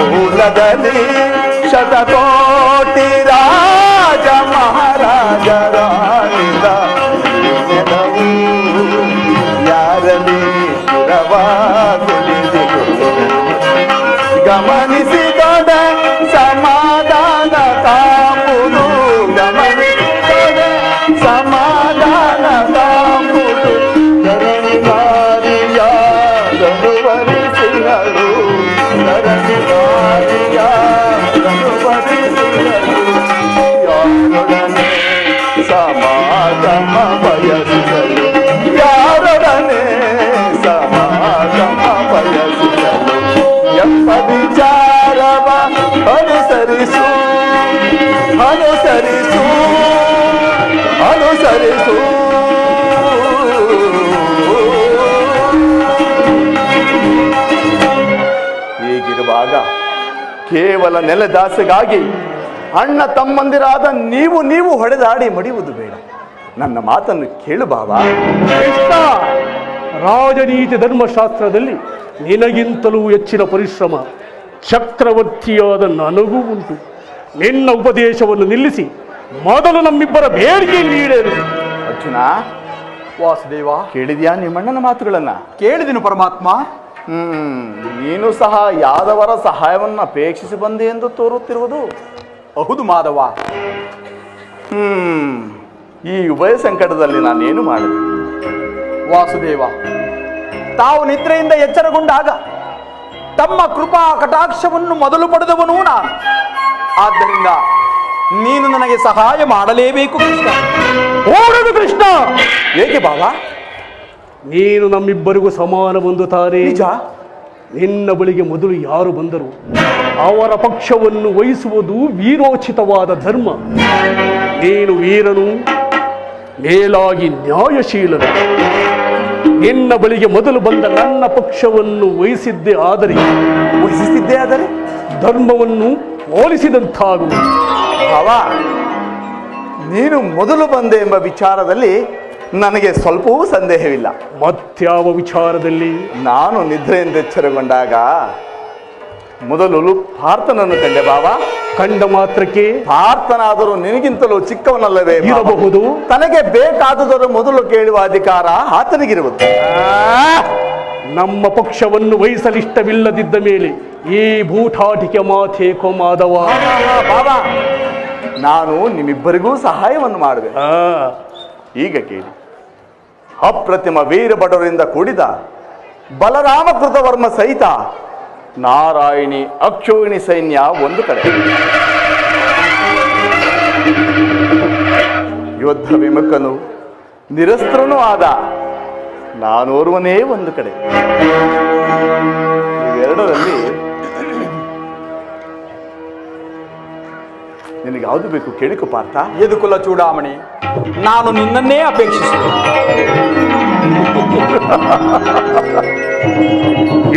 ಮೂಲದಲ್ಲಿ ಶತಕೋಟಿ ರಾಜ ಮಹಾರಾಜರಾಳಿದ ಈ ನೆಲವು ಯಾರಲ್ಲಿ ಸ್ಥಿರವಾಗುಳಿದಿತು ಗಮನಿಸಿದೊಡ ಸಮಾಧಾನ ಕಾಂಬುದು ಗಮನಿಸಿದೊಡ ಸಮಾಧಾನ ಕಾಂಬುದು ಧರಣಿಗಾರಿಯಾದನುವರಿಸಿಗಳು ಧರಣಿಗಾರಿಯಾದನುವರಿಸಿಗಳು ಯಾರೊಡನೆ ಸಮಾಗಮ ಬಯಸಿದರು ಯಾರೊಡನೆ ಸಮಾಗಮ ಬಯಸಿದರು ಎಂಬ ವಿಚಾರವ ಅನುಸರಿಸು ಅನುಸರಿಸು ಅನುಸರಿಸು ಹೀಗಿರುವಾಗ ಕೇವಲ ನೆಲದಾಸೆಗಾಗಿ ಅಣ್ಣ ತಮ್ಮಂದಿರಾದ ನೀವು ಹೊಡೆದಾಡಿ ಮಡಿಯುವುದು ಬೇಡ. ನನ್ನ ಮಾತನ್ನು ಕೇಳು ಬಾಬಾ. ಕೃಷ್ಣ, ರಾಜನೀತಿ ಧರ್ಮಶಾಸ್ತ್ರದಲ್ಲಿ ನಿನಗಿಂತಲೂ ಹೆಚ್ಚಿನ ಪರಿಶ್ರಮ ಚಕ್ರವರ್ತಿಯಾದ ನನಗೂ ಉಂಟು. ನಿನ್ನ ಉಪದೇಶವನ್ನು ನಿಲ್ಲಿಸಿ ಮೊದಲು ನಮ್ಮಿಬ್ಬರ ಬೇಡಿಕೆ ನೀಡೇನು. ಅರ್ಜುನ, ವಾಸುದೇವ, ಕೇಳಿದ್ಯಾ ನಿಮ್ಮಣ್ಣನ ಮಾತುಗಳನ್ನ? ಕೇಳಿದೆನು ಪರಮಾತ್ಮ. ನೀನು ಸಹ ಯಾದವರ ಸಹಾಯವನ್ನು ಅಪೇಕ್ಷಿಸಿ ಬಂದೆ ಎಂದು ತೋರುತ್ತಿರುವುದು. ಹೌದು ಮಾಧವ. ಈ ಉಭಯ ಸಂಕಟದಲ್ಲಿ ನಾನೇನು ಮಾಡಿದೆ? ವಾಸುದೇವ, ತಾವು ನಿದ್ರೆಯಿಂದ ಎಚ್ಚರಗೊಂಡಾಗ ತಮ್ಮ ಕೃಪಾ ಕಟಾಕ್ಷವನ್ನು ಮೊದಲು ಪಡೆದವನೂ ನಾನು. ಆದ್ದರಿಂದ ನೀನು ನನಗೆ ಸಹಾಯ ಮಾಡಲೇಬೇಕು ಕೃಷ್ಣ. ಓಡದು ಕೃಷ್ಣ. ಏಕೆ ಬಾಬಾ? ನೀನು ನಮ್ಮಿಬ್ಬರಿಗೂ ಸಮಾನ ಬಂದು ತಾನೇ. ನಿಜ. ನಿನ್ನ ಬಳಿಗೆ ಮೊದಲು ಯಾರು ಬಂದರು ಅವರ ಪಕ್ಷವನ್ನು ವಹಿಸುವುದು ವೀರೋಚಿತವಾದ ಧರ್ಮ. ನೀನು ವೀರನು, ಮೇಲಾಗಿ ನ್ಯಾಯಶೀಲನು. ನಿನ್ನ ಬಳಿಗೆ ಮೊದಲು ಬಂದ ನನ್ನ ಪಕ್ಷವನ್ನು ವಹಿಸಿದ್ದೇ ಆದರೆ ಧರ್ಮವನ್ನು ಹೋಲಿಸಿದಂತಾಗುವುದು. ಬಾಬಾ, ನೀನು ಮೊದಲು ಬಂದೆ ಎಂಬ ವಿಚಾರದಲ್ಲಿ ನನಗೆ ಸ್ವಲ್ಪವೂ ಸಂದೇಹವಿಲ್ಲ. ಮತ್ಯಾವ ವಿಚಾರದಲ್ಲಿ? ನಾನು ನಿದ್ರೆಯಿಂದ ಎಚ್ಚರಗೊಂಡಾಗ ಮೊದಲು ಪಾರ್ಥನನ್ನು ಕಂಡೆ ಬಾಬಾ. ಕಂಡ ಮಾತ್ರಕ್ಕೆ ಪಾರ್ಥನಾದರೂ ನಿನಗಿಂತಲೂ ಚಿಕ್ಕವನಲ್ಲವೇ ಇರಬಹುದು. ತನಗೆ ಬೇಕಾದುದರ ಮೊದಲು ಕೇಳುವ ಅಧಿಕಾರ ಆತನಿಗಿರುವುದು. ನಮ್ಮ ಪಕ್ಷವನ್ನು ವಹಿಸಲಿಷ್ಟವಿಲ್ಲದಿದ್ದ ಮೇಲೆ ಈ ಭೂಟಾಟಿಕೆ ಮಾತೇಕೋ ಮಾಧವ. ಬಾಬಾ, ನಾನು ನಿಮ್ಮಿಬ್ಬರಿಗೂ ಸಹಾಯವನ್ನು ಮಾಡುವೆ. ಈಗ ಕೇಳಿ. ಅಪ್ರತಿಮ ವೀರ ಬಡವರಿಂದ ಕೂಡಿದ ಬಲರಾಮ ಕೃತವರ್ಮ ಸಹಿತ ನಾರಾಯಣಿ ಅಕ್ಷೋಹಿಣಿ ಸೈನ್ಯ ಒಂದು ಕಡೆ, ಯುದ್ಧ ವಿಮುಖನು ನಿರಸ್ತ್ರನೂ ಆದ ನಾನೋರ್ವನೇ ಒಂದು ಕಡೆ. ಇವೆರಡರಲ್ಲಿ ನಿನಗೆ ಯಾವುದು ಬೇಕು ಕೇಳಿಕೊ ಪಾರ್ಥ. ಯದುಕುಲ ಚೂಡಾಮಣಿ, ನಾನು ನಿನ್ನನ್ನೇ ಅಪೇಕ್ಷಿಸುವೆ.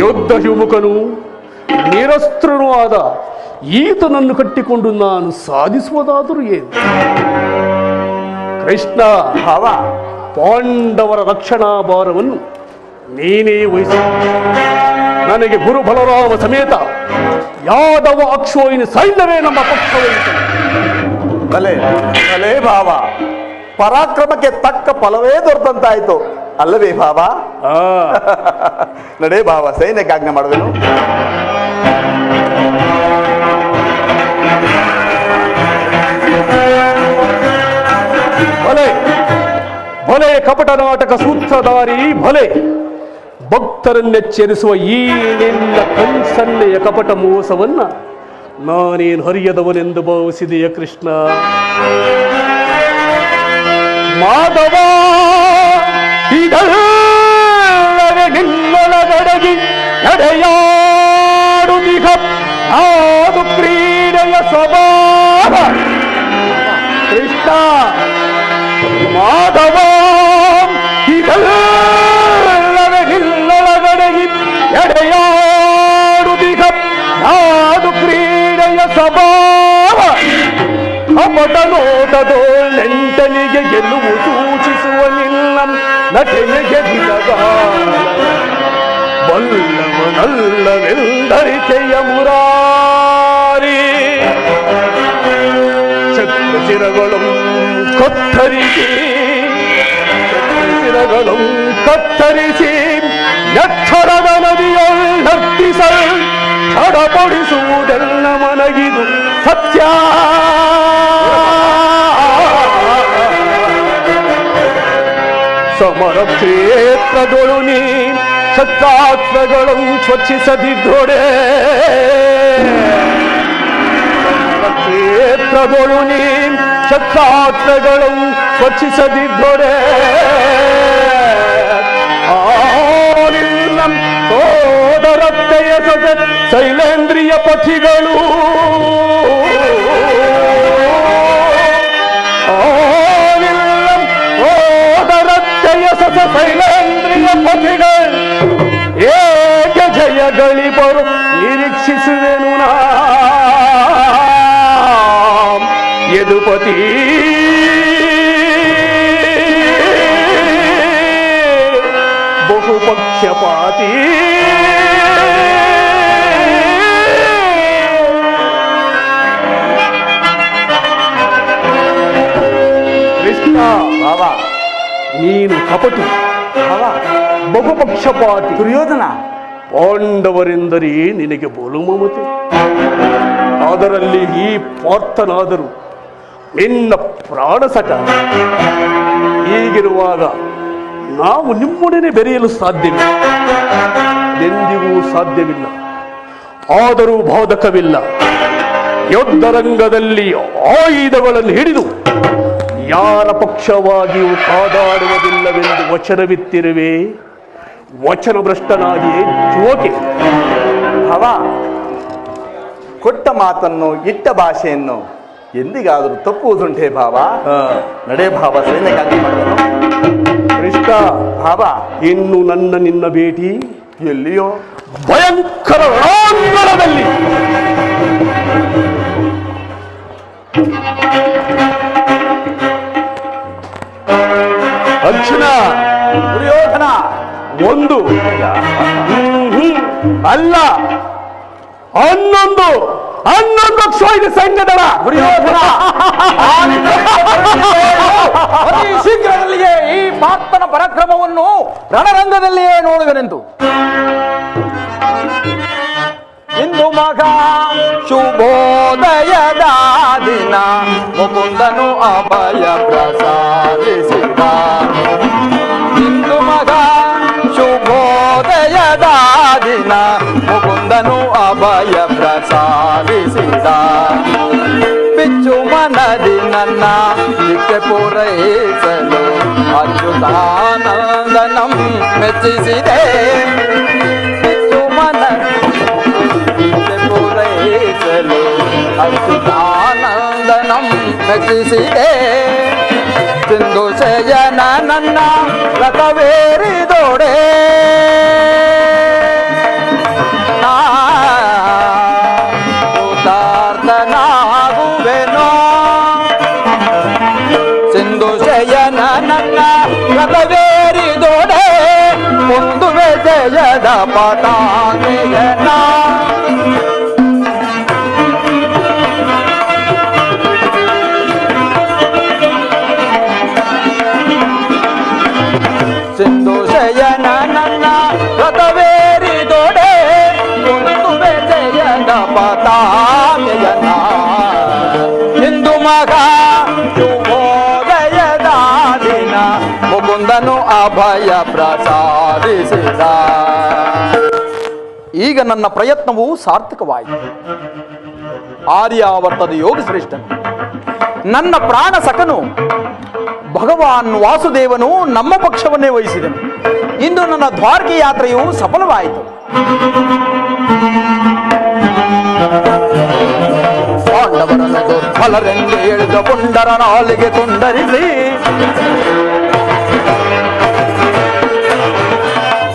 ಯುದ್ಧ ವಿಮುಖನು ನಿರಸ್ತ್ರನೂ ಆದ ಈತನನ್ನು ಕಟ್ಟಿಕೊಂಡು ನಾನು ಸಾಧಿಸುವುದಾದರೂ ಏನು? ಕೃಷ್ಣ, ಭಾವ, ಪಾಂಡವರ ರಕ್ಷಣಾ ಭಾರವನ್ನು ನೀನೇ ವಹಿಸು. ನನಗೆ ಗುರು ಬಲರಾಮ ಸಮೇತ ಯಾದವ ಅಕ್ಷೋಹಿಣಿ ಸೈನ್ಯವೇ ನಮ್ಮ ಪಕ್ಷವಹಿಸು. ಭಲೆ ಭಲೆ ಭಾವ, ಪರಾಕ್ರಮಕ್ಕೆ ತಕ್ಕ ಫಲವೇ ದೊರೆತಂತಾಯ್ತು ಅಲ್ಲವೇ ಭಾವ? ನಡೇ ಭಾವ, ಸೈನ್ಯಕ್ಕೆ ಆಜ್ಞೆ ಮಾಡುವೆನು. ಭಲೆ ಭಲೆ ಕಪಟ ನಾಟಕ ಸೂತ್ರಧಾರಿ, ಭಲೆ ಭಕ್ತರನ್ನೆಚ್ಚರಿಸುವ ಈ ನಿನ್ನ ಕನ್ಸನ್ನೆಯ ಕಪಟ ಮೋಸವನ್ನ ನಾನೇನು ಹರಿಯದವನೆಂದು ಭಾವಿಸಿದೆಯ ಕೃಷ್ಣ? ಮಾಧವ, ಇದಲ್ಲವೇ ನಿನ್ನೊಳಗಡಗಿ ನಡೆಯಾಡುದಿಹ ನಾದು ಪ್ರಿಯ ಕಪಟ ನೋಟದೋ ನೆಂಟನಿಗೆ ಗೆಲುವು ಸೂಚಿಸುವ ನಿನ್ನ ನಟನೆಗೆ ಬಲ್ಲವನಲ್ಲವೆಂದರಿಕೆಯ ಮುರಾರಿ ಛತ್ರಶಿರಗಳು ಕತ್ತರಿಸಿ ಎಚ್ಚರದ ನದಿಯೊಳರ್ತಿಸಲ್ ಚಡಪಡಿಸುವುದೆಲ್ಲ ಮನಗಿದು ಸತ್ಯ ಸಮರ ಕ್ಷೇತ್ರಗಳು ನೀ ಶಸ್ತ್ರಾಸ್ತ್ರಗಳನ್ನು ಸ್ವಚ್ಛಿಸದಿದ್ದೊಡೆ ಕ್ಷೇತ್ರಗಳು ನೀ ಶಸ್ತ್ರಾಸ್ತ್ರಗಳನ್ನು ಸ್ವಚ್ಛಿಸದಿದ್ದೊಡೆ ಸೋದರತ್ತೆಯ ಶೈಲೇಂದ್ರಿಯ ಪಥಿಗಳು ಸೋದರತ್ತೆಯ ಶೈಲೇಂದ್ರಿಯ ಪಥಿಗಳು ಏಕೆ ಜಯಗಳಿಬರು ನಿರೀಕ್ಷಿಸುವೆನು ನಾ ಯದುಪತಿ ಬಹುಪಕ್ಷಪಾತಿ ಕೃಷ್ಣ ಬಾಬಾ ನೀನು ಕಪಟಿ ಬಾಬಾ ಬಹುಪಕ್ಷಪಾತಿ ದುರ್ಯೋಧನ ಪಾಂಡವರೆಂದರೆ ನಿನಗೆ ಬೋಲು ಮಮತೆ ಅದರಲ್ಲಿ ಈ ಪಾರ್ಥನಾದರೂ ನಿನ್ನ ಪ್ರಾಣಸಟ ಹೀಗಿರುವಾಗ ನಾವು ನಿಮ್ಮೊಡನೆ ಬೆರೆಯಲು ಸಾಧ್ಯವಿಲ್ಲ ಎಂದಿಗೂ ಸಾಧ್ಯವಿಲ್ಲ ಆದರೂ ಬಾಧಕವಿಲ್ಲ ಯುದ್ಧರಂಗದಲ್ಲಿ ಆಯುಧಗಳನ್ನು ಹಿಡಿದು ಯಾರ ಪಕ್ಷವಾಗಿಯೂ ಕಾದಾಡುವುದಿಲ್ಲವೆಂದು ವಚನವಿತ್ತಿರುವೆ ವಚನ ಭ್ರಷ್ಟನಾಗಿ ಜೋಕೆ ಬಾಬಾ ಕೊಟ್ಟ ಮಾತನ್ನು ಇಟ್ಟ ಭಾಷೆಯನ್ನು ಎಂದಿಗಾದರೂ ತಪ್ಪುವುದುಂಟೇ ಭಾವ ನಡೆ ಭಾವ ಸೈನ್ಯಕ್ಕಾಗಿ ಮಾಡಿದನು ಕೃಷ್ಣ ಭಾವ ಇನ್ನು ನಿನ್ನ ಭೇಟಿ ಎಲ್ಲಿಯೋ ಭಯಂಕರ ರಣಾಂಗಣದಲ್ಲಿ ಅರ್ಜುನ ದುರ್ಯೋಧನ ಒಂದು ಅಲ್ಲ 11 ಅಕ್ಷೋಹಿಕ ಸೈನ್ಯದಳ ದುರ್ಯೋಧನ ಅತಿ ಶೀಘ್ರದಲ್ಲಿಯೇ ಈ ಪಾರ್ಥನ ಪರಾಕ್ರಮವನ್ನು ರಣರಂಗದಲ್ಲಿಯೇ ನೋಡುವೆನೆಂದು ಇಂದು ಮಗ ಶುಭೋದಯದ ದಿನ ಮುಕುಂದನು ಅಭಯ ಪ್ರಸಾದಿಸಿದ ಇಂದು ಮಗ ಶುಭೋದಯದ ದಿನ ಮುಕುಂದನು ಅಭಯ ಪ್ರಸಾದಿಸಿದ ಬಿಚ್ಚು ಮನದಿ ನನ್ನ ನಿತ್ಯ ಪೂರೈಸಲು ಅಚ್ಯುತಾನಂದನಂ ಮೆಚ್ಚಿಸಿದೆ ಬಿಚ್ಚು ಮನದಿ ನಿತ್ಯ ಪೂರೈಸಲು ಅಚ್ಯುತಾನಂದನಂ ಮೆಚ್ಚಿಸಿದೆ ಸಿಂಧು ಶಯನ ನನ್ನ ರಥವೇರಿದೋಡೆ ಕೃತಾರ್ಥನಾಗುವೆನೋ ಸಿಂಧು ಶಯನ ನನ್ನ ರಥವೇರಿದೋಡೆ ಮುಂದುವೆ ಜಯದ ಪತಾಕೆಯನ ಸಿಂಧು ಶಯನ ನನ್ನ ರಥವೇರಿದೊಡೆ ಮುಂದುವೆ ಜಯದ ಪತಾಕೆಯನ ಹಿಂದೂ ಮಗ ಶುಭೋದಯದ ದಿನ ಮುಕುಂದನು ಅಭಯ ಪ್ರಸಾದಿಸಿದ ಈಗ ನನ್ನ ಪ್ರಯತ್ನವು ಸಾರ್ಥಕವಾಯಿತು. ಆರ್ಯಾವರ್ತದ ಯೋಗ ಶ್ರೇಷ್ಠನು ನನ್ನ ಪ್ರಾಣ ಸಖನು ಭಗವಾನ್ ವಾಸುದೇವನು ನಮ್ಮ ಪಕ್ಷವನ್ನೇ ವಹಿಸಿದನು. ಇಂದು ನನ್ನ ದ್ವಾರಕೆ ಯಾತ್ರೆಯು ಸಫಲವಾಯಿತು. ಪಾಂಡವರನ್ನು ದುರ್ಬಲರೆಂದು ಹೇಳಿದ ಪುಂಡರ ನಾಲಿಗೆ ತುಂಡರಿಸಿ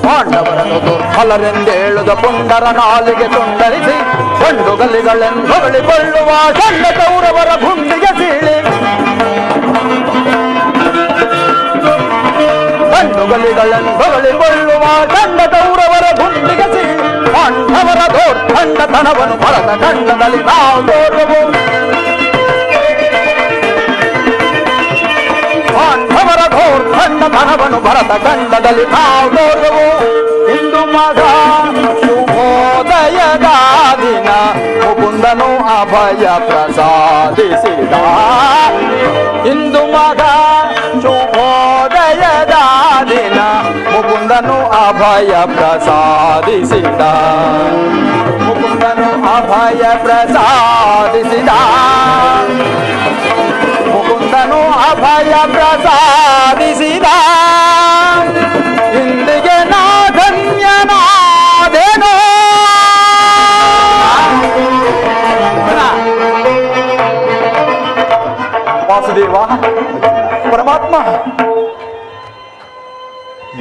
ಪಾಂಡವರನ್ನು ದುರ್ಬಲರೆಂದು ಹೇಳುದ ಪುಂಡರ ನಾಲಿಗೆ ತುಂಡರಿಸಿ ಗಂಡು ಗಲಿಗಳೆಂದು ಹೊಗಳಿಕೊಳ್ಳುವ ಗಂಡ ಕೌರವರ ಗುಂಡಿಗೆ ಸೀಳಿ ಕಂಡ ಕೌರವರ ಗುಂಡಿಗಸಿ ಪಾಂಡವರ ದೋರ್ಖಂಡತನವನ್ನು ಭರತ ಖಂಡದಲ್ಲಿ ನಾವು ತೋರುವು. ಪಾಂಡವರ ದೋರ್ಖಂಡತನವನ್ನು ಭರತ ಖಂಡದಲ್ಲಿ ನಾವು ತೋರುವು. ಇಂದು ಮಗ ಶುಭೋದಯದ ದಿನ ಮುಕುಂದನು ಅಭಯ ಪ್ರಸಾದಿಸಿದ. ಇಂದು ಮಗ ಶುಭೋದಯದ ದಿನ ಮುಕುಂದನು ಅಭಯ ಪ್ರಸಾದಿಸಿದ. ಮುಕುಂದನು ಅಭಯ ಪ್ರಸಾದಿಸಿದ. ಮುಕುಂದನು ಅಭಯ ಪ್ರಸಾದಿಸಿದ. ಇಂದಿಗೆ ನಾ ಧನ್ಯನಾದೆನೋ. ವಾಸುದೇವ, ಪರಮಾತ್ಮ,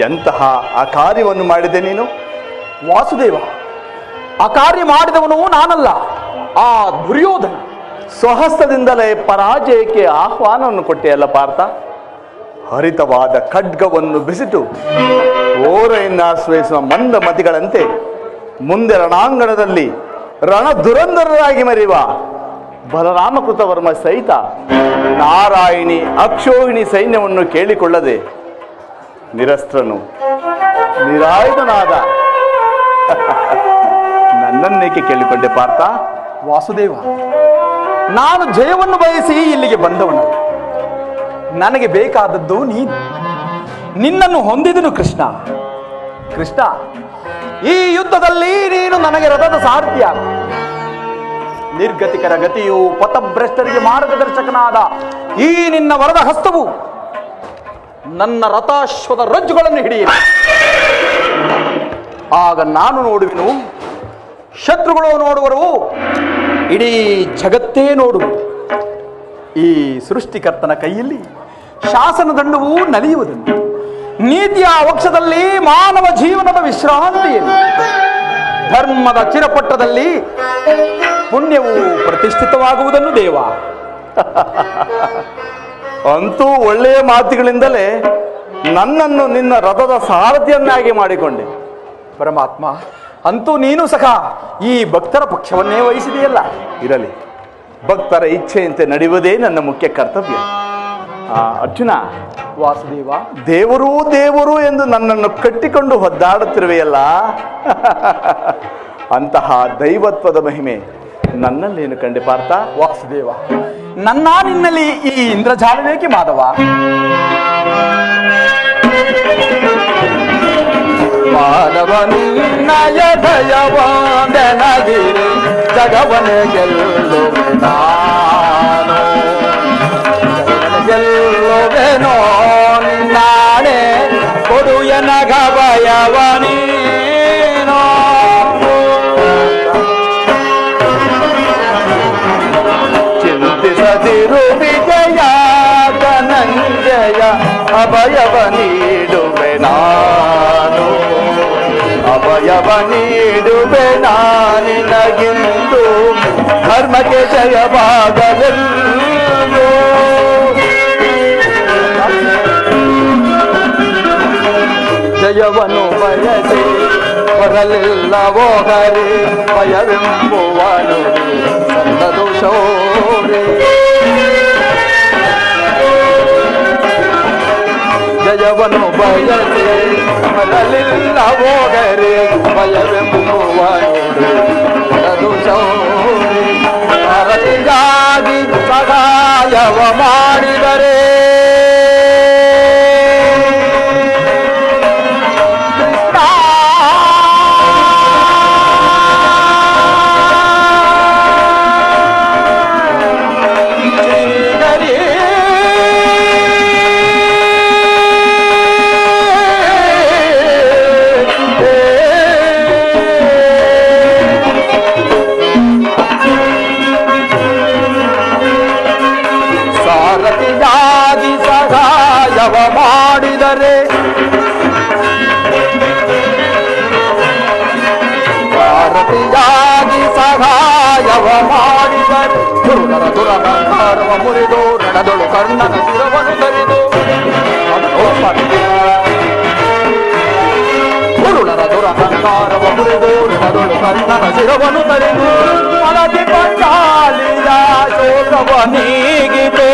ಎಂತಹ ಆ ಕಾರ್ಯವನ್ನು ಮಾಡಿದೆ ನೀನು? ವಾಸುದೇವ, ಆ ಕಾರ್ಯ ಮಾಡಿದವನು ನಾನಲ್ಲ, ಆ ದುರ್ಯೋಧನ. ಸ್ವಹಸ್ತದಿಂದಲೇ ಪರಾಜಯಕ್ಕೆ ಆಹ್ವಾನವನ್ನು ಕೊಟ್ಟೆಯಲ್ಲ ಪಾರ್ಥ. ಹರಿತವಾದ ಖಡ್ಗವನ್ನು ಬೆಸಿತು ಓರೆಯಿಂದ ಆಶ್ರಯಿಸುವ ಮಂದ ಮತಿಗಳಂತೆ ಮುಂದೆ ರಣಾಂಗಣದಲ್ಲಿ ರಣದುರಂಧರರಾಗಿ ಮೆರೆಯುವ ಬಲರಾಮಕೃತವರ್ಮ ಸಹಿತ ನಾರಾಯಣಿ ಅಕ್ಷೋಹಿಣಿ ಸೈನ್ಯವನ್ನು ಕೇಳಿಕೊಳ್ಳದೆ ನಿರಸ್ತ್ರನು ನಿರಾಯುಧನಾದ ನನ್ನನ್ನೇಕೆ ಕೇಳಿಕೊಂಡೆ ಪಾರ್ಥ? ವಾಸುದೇವ, ನಾನು ಜಯವನ್ನು ಬಯಸಿ ಇಲ್ಲಿಗೆ ಬಂದವನು. ನನಗೆ ಬೇಕಾದದ್ದು ನಿನ್ನನ್ನು ಹೊಂದಿದನು ಕೃಷ್ಣ. ಕೃಷ್ಣ, ಈ ಯುದ್ಧದಲ್ಲಿ ನೀನು ನನಗೆ ರಥದ ಸಾರಥಿಯಾಗ. ನಿರ್ಗತಿಕರ ಗತಿಯು ಪಥಭ್ರಷ್ಟರಿಗೆ ಮಾರ್ಗದರ್ಶಕನಾದ ಈ ನಿನ್ನ ವರದ ಹಸ್ತವು ನನ್ನ ರಥಾಶ್ವದ ರಜ್ಜುಗಳನ್ನು ಹಿಡಿಯಿರಿ. ಆಗ ನಾನು ನೋಡುವೆನು, ಶತ್ರುಗಳು ನೋಡುವರು, ಇಡೀ ಜಗತ್ತೇ ನೋಡುವುದು. ಈ ಸೃಷ್ಟಿಕರ್ತನ ಕೈಯಲ್ಲಿ ಶಾಸನ ದಂಡವು ನಲಿಯುವುದನ್ನು, ನೀತಿಯ ವಕ್ಷದಲ್ಲಿ ಮಾನವ ಜೀವನದ ವಿಶ್ರಾಂತಿಯಲ್ಲಿ, ಧರ್ಮದ ಚಿರಪಟ್ಟದಲ್ಲಿ ಪುಣ್ಯವು ಪ್ರತಿಷ್ಠಿತವಾಗುವುದನ್ನು ದೇವ. ಅಂತೂ ಒಳ್ಳೆಯ ಮಾತುಗಳಿಂದಲೇ ನನ್ನನ್ನು ನಿನ್ನ ರಥದ ಸಾರಥಿಯನ್ನಾಗಿ ಮಾಡಿಕೊಂಡೆ. ಪರಮಾತ್ಮ, ಅಂತೂ ನೀನು ಸಹ ಈ ಭಕ್ತರ ಪಕ್ಷವನ್ನೇ ವಹಿಸಿದೆಯಲ್ಲ. ಇರಲಿ, ಭಕ್ತರ ಇಚ್ಛೆಯಂತೆ ನಡೆಯುವುದೇ ನನ್ನ ಮುಖ್ಯ ಕರ್ತವ್ಯ. ಅರ್ಜುನ, ವಾಸುದೇವ, ದೇವರು ದೇವರು ಎಂದು ನನ್ನನ್ನು ಕಟ್ಟಿಕೊಂಡು ಒದ್ದಾಡುತ್ತಿರುವೆಯಲ್ಲ, ಅಂತಹ ದೈವತ್ವದ ಮಹಿಮೆ ನನ್ನಲ್ಲೇನು ಕಂಡೆ ಪಾರ್ಥ? ವಾಸುದೇವ, ನನ್ನ ನಿನ್ನಲ್ಲಿ ಈ ಇಂದ್ರಜಾಲವೇಕೆ ಮಾಧವ? ಮಾಧವ ನಿನ್ನಯ ದಯವಂದನಗಿರಿ ಜಗವನೆ ಗೆಲ್ಲುವೆ ನಾನು. ಗೆಲ್ಲುವೆನೋ ನಿನ್ನಾಣೆ ಕೊಡು ಎನಗ ಭಯವನೀನೋ. ಚಿಂತಿಸದಿರು ವಿಜಯ ಧನಂಜಯ, ಅಭಯವ ನೀಡುವೆ ನಾನು. ಅಭಯವ ನೀಡುವೆ ನಾನಿನಗಿಂದು, ಧರ್ಮಕ್ಕೆ ಜಯವಾಗಲೆಲ್ಲೋ. ಜಯವನ್ನು ಬಯಸಿ ಬರಲಿಲ್ಲವೋ ಹರಿ, ಭಯವೆಂಬುವನು ಸಲ್ಲದು ಶೌರ್ಯ. ಜಯವನ್ನು ಬಯಸಿ ಬರಲಿಲ್ಲವೋ ಹರಿ, ಭಯವೆಂಬುವನು ಸಲ್ಲದು ಶೌರ್ಯ. ಭಾರತಿಗಾಗಿ ಸಹಾಯವ ಮಾಡಿದರೆ ಮಾಡಿದರೆ ಭಾರತಿಯಾಗಿ ಸಹಾಯವ ಮಾಡಿದರೆ ದುರ್ಗರ ದುರಹಂಕಾರವ ಮುರಿದು ನಡೆದಳು ಕರ್ಣನ ಶಿರವನ್ನು ತರಿದು ಕಾರ್ವ ಮುರಿದು ಋಣದೊಳು ಕರ್ಣನ ಶಿರವನ್ನು ತರಿದು ಮನದಿ ಪಂಚಾಲಿಯ ಶೋಕವ ನೀಗಿವೆ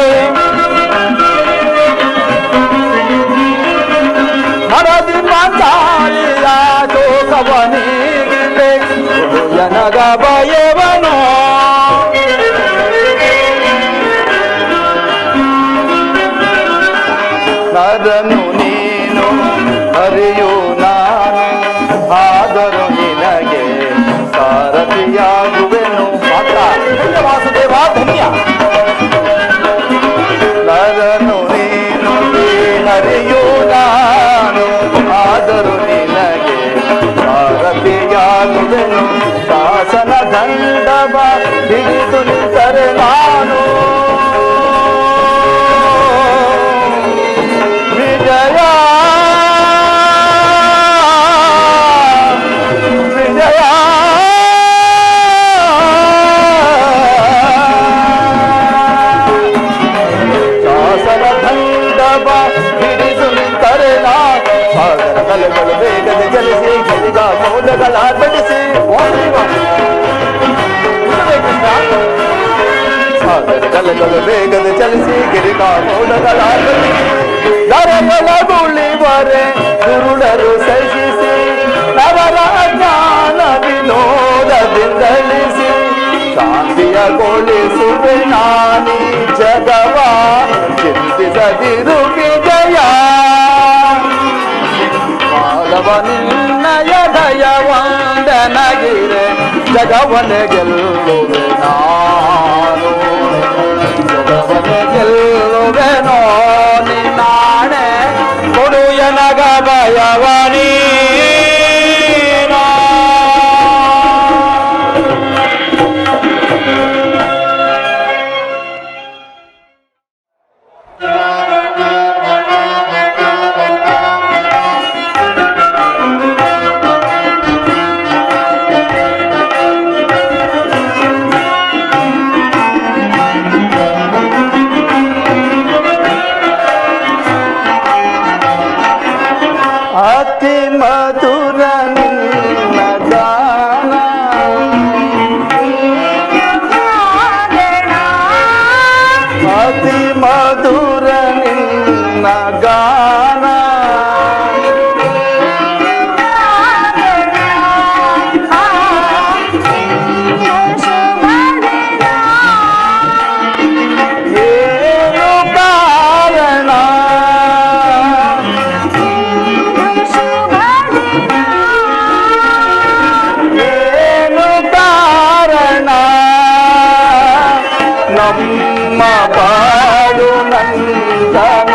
ಮನದಿ ಪಂಚಾಲಿಯ ಶೋಕವ ನೀಗಿವೆ ಯನಗ ಭಯವನು ನರನು ನೀನು ಹರಿಯು ನಾನು ಆದರೂ ನಿನಗೆ ಸಾರಥಿಯಾಗುವೆನು ಮಾತ್ರ ವಾಸುದೇವ ಧನ್ಯ ನರನು ನೀನು ಹರಿಯು ನಾನು ಆದರೂ ನಿನಗೆ ಸಾರಥಿಯಾಗುವೆನು ಶಾಸನ ದಂಡವ ಹಿಡಿದು ನಿಂತರೆ ನಾನು ವಿಜಯ ವಿಜಯ ಶಾಸನ ದಂಡವ ಹಿಡಿದು ನಿಂತರೆ ನಾನು ಸಾಗರ ಕಲೆಗಳು ಬೇಗದೆ ಚಲಿಸಿ ಗಿರಿಗ ಮೌಲ್ಯಗಳ ಬಡಿಸಿ ಸಾಗರ ಕಲೆಗಳು ಬೇಗದೆ ಚಲಿಸಿ ಗಿರಿಗ ಮೌಲ್ಯಗಳ ದರಗಳ ಗುಳಿವರೆ ಗುರುಡರು ಸಹಿಸಿ ನವರ ಜ್ಞಾನ ವಿನೋದದಿಂದಳಿಸಿ ಶಾಂತಿಯಗೊಳಿಸುವೆ ನಾನಿ ಜಗವ ಚಿಂತಿಸದಿರು ವಿಜಯ ಮಾಧವ ನಿನ್ನಯ ದಯವಂದನಗಿರೆ ಜಗವನೆ ಗೆಲ್ಲುವೆ ನಾನು ಜಗವನೆ ಗೆಲ್ಲುವೆನೋ ನಿನ್ನಾಣೆ ಕೊಡು ಎನಗ ಭಯವನೀ ಅತಿ ಮಧುರ ನಿನ್ನ ಗಾನ ಅತಿ ಮಧುರ ನಿನ್ನ ಗಾನ ಏನು ಕಾರಣ ಏನು ಕಾರಣ ನಮ್ಮ ಬಾಳು ನಂದನ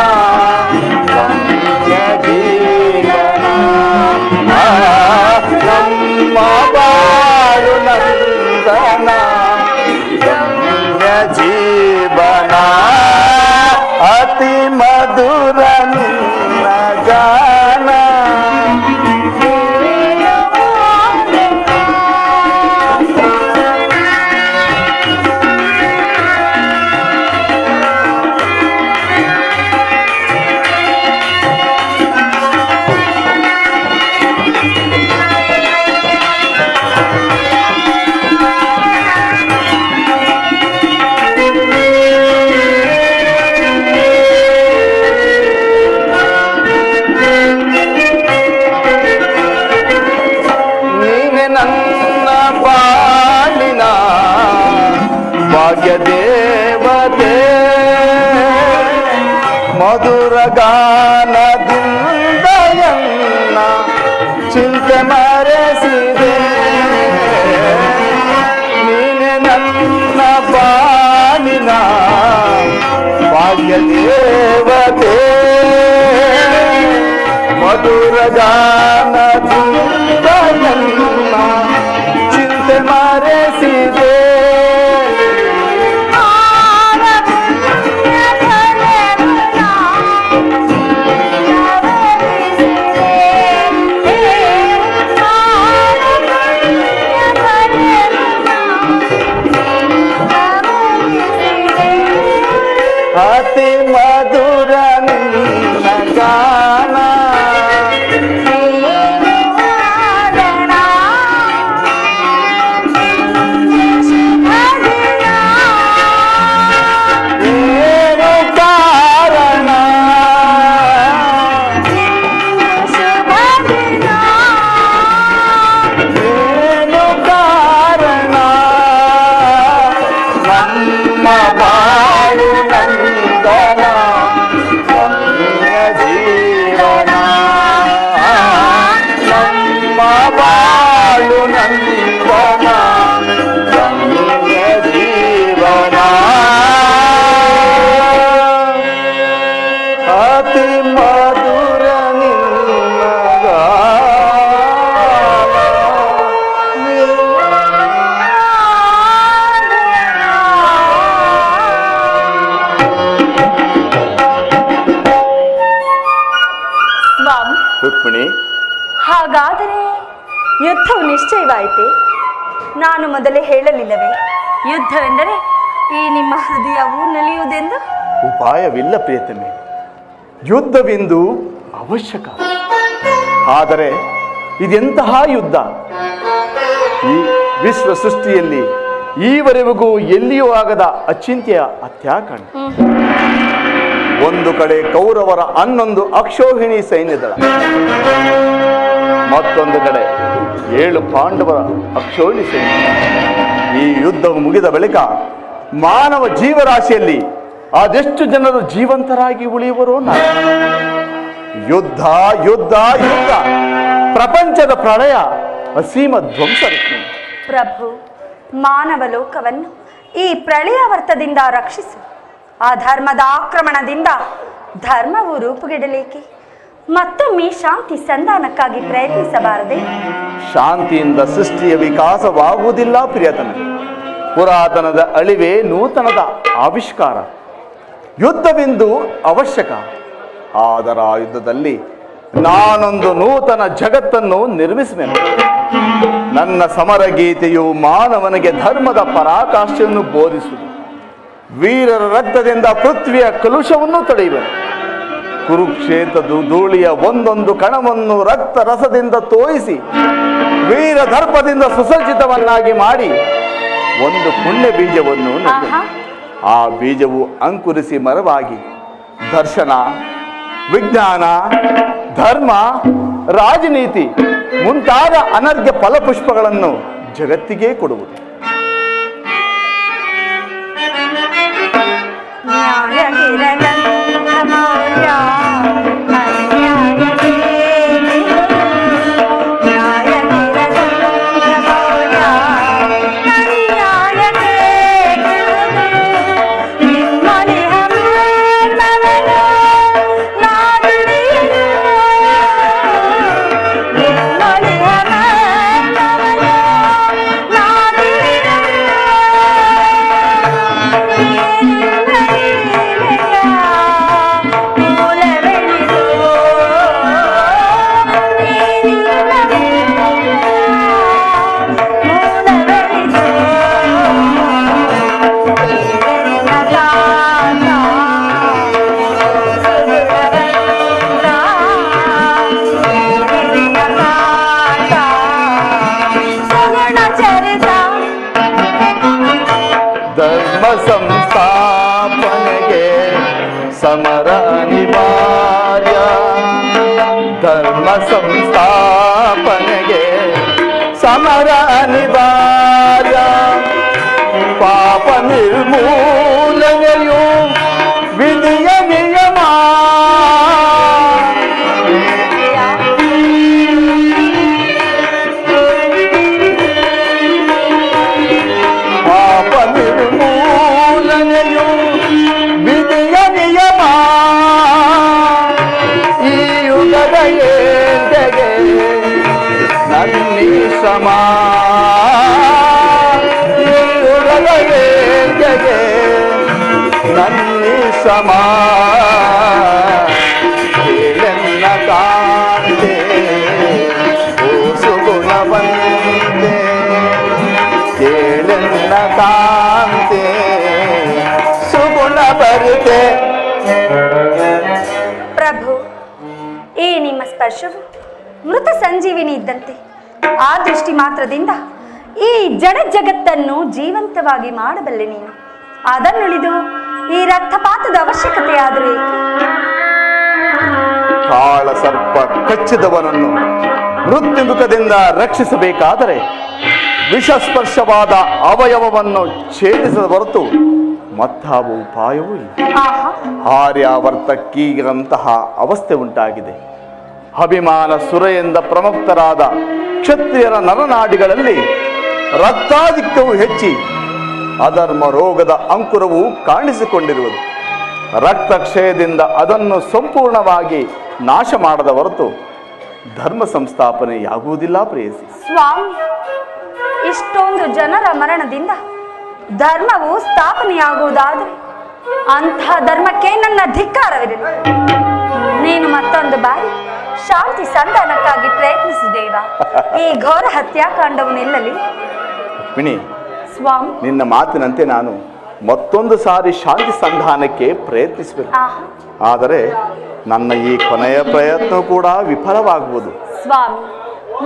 ರಮ್ಯ ಜೀವನ ನಮ್ಮ ಬಾಳು ನಂದನ ರಮ್ಯ ಜೀವನ ಅತಿ ಮಧುರ ನಿನ್ನ ಗಾನ ನೀನೆ ನನ್ನ ಬಾಳಿನ ಭಾಗ್ಯ ದೇವತೆ ಮಧುರ ಗಾನದಿಂದ ಎನ್ನ ಚಿಂತೆ ಮರೆಸಿದೆ ನೀನೆ ನನ್ನ ಬಾಳಿನ ಭಾಗ್ಯ ದೇವತೆ ಮಧುರ ಗಾನದಿಂದ ಎನ್ನ ಚಿಂತೆ ಮರೆಸಿದೆ ಅತಿ ಮಧುರ ನಿನ್ನ ಗಾನ ನಮ್ಮ ಬಾಳು ನಂದನ ರಮ್ಯ ಜೀವನ ನಮ್ಮ ಬಾಳು ನಂದನ ರಮ್ಯ ಜೀವನ ಅತಿ ಮಧುರ ನಿನ್ನ ಸ್ವಾಮಿ, ರುಕ್ಮಿಣಿ, ಹಾಗಾದರೆ ಯುದ್ಧವು ನಿಶ್ಚಯವಾಯಿತೆ? ನಾನು ಮೊದಲೇ ಹೇಳಲಿಲ್ಲವೇ ಯುದ್ಧವೆಂದರೆ ಈ ನಿಮ್ಮ ಹೃದಯವು ನಲಿಯುವುದೆಂದು? ಉಪಾಯವಿಲ್ಲ ಪ್ರಿಯತಮೆ, ಯುದ್ಧವೆಂದು ಅವಶ್ಯಕ. ಆದರೆ ಇದೆಂತಹ ಯುದ್ಧ? ಈ ವಿಶ್ವ ಸೃಷ್ಟಿಯಲ್ಲಿ ಈವರೆಗೂ ಎಲ್ಲಿಯೂ ಆಗದ ಅಚಿಂತ್ಯ ಅತ್ಯಾಕರಣ. ಒಂದು ಕಡೆ ಕೌರವರ 11 ಅಕ್ಷೋಹಿಣಿ ಸೈನ್ಯದಳ, ಮತ್ತೊಂದು ಕಡೆ 7 ಪಾಂಡವರ ಅಕ್ಷೋಹಿಣಿ ಸೈನ್ಯ. ಈ ಯುದ್ಧವು ಮುಗಿದ ಬಳಿಕ ಮಾನವ ಜೀವರಾಶಿಯಲ್ಲಿ ಅದೆಷ್ಟು ಜನರು ಜೀವಂತರಾಗಿ ಉಳಿಯುವರೋ ನಾನು. ಯುದ್ಧ ಯುದ್ಧ ಯುದ್ಧ, ಪ್ರಪಂಚದ ಪ್ರಳಯ, ಅಸೀಮ ಧ್ವಂಸ. ಪ್ರಭು, ಮಾನವ ಲೋಕವನ್ನು ಈ ಪ್ರಳಯಾವರ್ತದಿಂದ ರಕ್ಷಿಸು. ಅಧರ್ಮದ ಆಕ್ರಮಣದಿಂದ ಧರ್ಮವು ರೂಪುಗೆಡಲೇಕೆ? ಮತ್ತೊಮ್ಮೆ ಶಾಂತಿ ಸಂಧಾನಕ್ಕಾಗಿ ಪ್ರಯತ್ನಿಸಬಾರದೆ? ಶಾಂತಿಯಿಂದ ಸೃಷ್ಟಿಯ ವಿಕಾಸವಾಗುವುದಿಲ್ಲ ಪ್ರಿಯತನ. ಪುರಾತನದ ಅಳಿವೆ ನೂತನದ ಆವಿಷ್ಕಾರ. ಯುದ್ಧವೆಂದು ಅವಶ್ಯಕ. ಆದರೆ ಆ ಯುದ್ಧದಲ್ಲಿ ನಾನೊಂದು ನೂತನ ಜಗತ್ತನ್ನು ನಿರ್ಮಿಸುವೆನು. ನನ್ನ ಸಮರ ಗೀತೆಯು ಮಾನವನಿಗೆ ಧರ್ಮದ ಪರಾಕಾಷ್ಠೆಯನ್ನು ಬೋಧಿಸುವುದು. ವೀರರ ರಕ್ತದಿಂದ ಪೃಥ್ವಿಯ ಕಲುಷವನ್ನು ತೊಳೆಯುವೆನು. ಕುರುಕ್ಷೇತ್ರದ ಧೂಳಿಯ ಒಂದೊಂದು ಕಣವನ್ನು ರಕ್ತ ರಸದಿಂದ ತೋಯಿಸಿ ವೀರ ದರ್ಪದಿಂದ ಸುಸಜ್ಜಿತವನ್ನಾಗಿ ಮಾಡಿ ಒಂದು ಪುಣ್ಯ ಬೀಜವನ್ನು ನೆಟ್ಟೆನು. ಆ ಬೀಜವು ಅಂಕುರಿಸಿ ಮರವಾಗಿ ದರ್ಶನ, ವಿಜ್ಞಾನ, ಧರ್ಮ, ರಾಜನೀತಿ ಮುಂತಾದ ಅನರ್ಘ್ಯ ಫಲಪುಷ್ಪಗಳನ್ನು ಜಗತ್ತಿಗೆ ಕೊಡುವುದು. ಧರ್ಮ ಸಂಸ್ಥಾಪನೆಗೆ ಸಮರ ಅನಿವಾರ್ಯ. ಧರ್ಮ ಸಂಸ್ಥಾಪನೆಗೆ ಸಮರ ಅನಿವಾರ್ಯ. ಪಾಪ ನಿರ್ಮೂಲನೆಯು ವಿಧಿಯ ನಿಯಮ. ಪಾಪ ನಿರ್ಮೂಲನೆಯು ವಿಧಿಯ ನಿಯಮ. ಈ ಯುಗದ ಏಟೆಗೆ ನನ್ನಿ ಶ್ರಮ. ಈ ಯುಗದ ಏಟೆಗೆ ನನ್ನಿ ಶ್ರಮ. ಕೇಳೆನ್ನ ಕಾಂತೆ ಓ ಸುಗುಣವಂತೆ. ಕೇಳೆನ್ನ ಕಾಂತೆ ಸುಗುಣ ಬರುತ್ತೆ. ಪ್ರಭು, ಈ ನಿಮ್ಮ ಸ್ಪರ್ಶವು ಮೃತ ಸಂಜೀವಿನಿ ಇದ್ದಂತೆ. ಆ ದೃಷ್ಟಿ ಮಾತ್ರದಿಂದ ಈ ಜಡ ಜಗತ್ತನ್ನು ಜೀವಂತವಾಗಿ ಮಾಡಬಲ್ಲೆ ನೀನು. ಅದನ್ನುಳಿದು ಈ ರಕ್ತಪಾತದ ಅವಶ್ಯಕತೆ ಆದರೂ ಏಕೆ? ಕಾಳ ಸರ್ಪ ಕಚ್ಚಿದವನನ್ನು ಮೃತ್ಯುಮುಖದಿಂದ ರಕ್ಷಿಸಬೇಕಾದರೆ ವಿಷಸ್ಪರ್ಶವಾದ ಅವಯವವನ್ನು ಛೇದಿಸದ ಹೊರತು ಮತ್ತಾವ ಉಪಾಯವೂ ಇಲ್ಲ. ಆಹಾ, ಆರ್ಯಾವರ್ತಕ್ಕೀಗಂತಹ ಅವಸ್ಥೆ ಉಂಟಾಗಿದೆ. ಅಭಿಮಾನ ಸುರೆಯಿಂದ ಪ್ರಮುಕ್ತರಾದ ಕ್ಷತ್ರಿಯರ ನರನಾಡಿಗಳಲ್ಲಿ ರಕ್ತಾಧಿಕ್ಯವು ಹೆಚ್ಚಿ ಅಧರ್ಮ ರೋಗದ ಅಂಕುರವು ಕಾಣಿಸಿಕೊಂಡಿರುವುದು. ರಕ್ತಕ್ಷಯದಿಂದ ಅದನ್ನು ಸಂಪೂರ್ಣವಾಗಿ ನಾಶ ಮಾಡದ ಹೊರತು ಧರ್ಮ ಸಂಸ್ಥಾಪನೆಯಾಗುವುದಿಲ್ಲ ಪ್ರೇಯಸಿ. ಸ್ವಾಮಿ, ಇಷ್ಟೊಂದು ಜನರ ಮರಣದಿಂದ ಧರ್ಮವು ಸ್ಥಾಪನೆಯಾಗುವುದಾದರೆ ಅಂಥ ಧರ್ಮಕ್ಕೆ ನನ್ನ ಧಿಕ್ಕಾರವಿರಲಿ. ನೀನು ಮತ್ತೊಂದು ಬಾರಿ ಶಾಂತಿ ಸಂಧಾನಕ್ಕಾಗಿ ಪ್ರಯತ್ನಿಸಿದೇವಾ? ಈ ಘೋರ ಹತ್ಯಾಕಾಂಡವು ನಿಲ್ಲಲಿ. ರುಕ್ಮಿಣಿ, ಸ್ವಾಮಿ, ನಿನ್ನ ಮಾತಿನಂತೆ ನಾನು ಮತ್ತೊಂದು ಸಾರಿ ಶಾಂತಿ ಸಂಧಾನಕ್ಕೆ ಪ್ರಯತ್ನಿಸಬೇಕು. ಆಹಾ, ಆದರೆ ನನ್ನ ಈ ಕೊನೆಯ ಪ್ರಯತ್ನ ಕೂಡ ವಿಫಲವಾಗುವುದು. ಸ್ವಾಮಿ,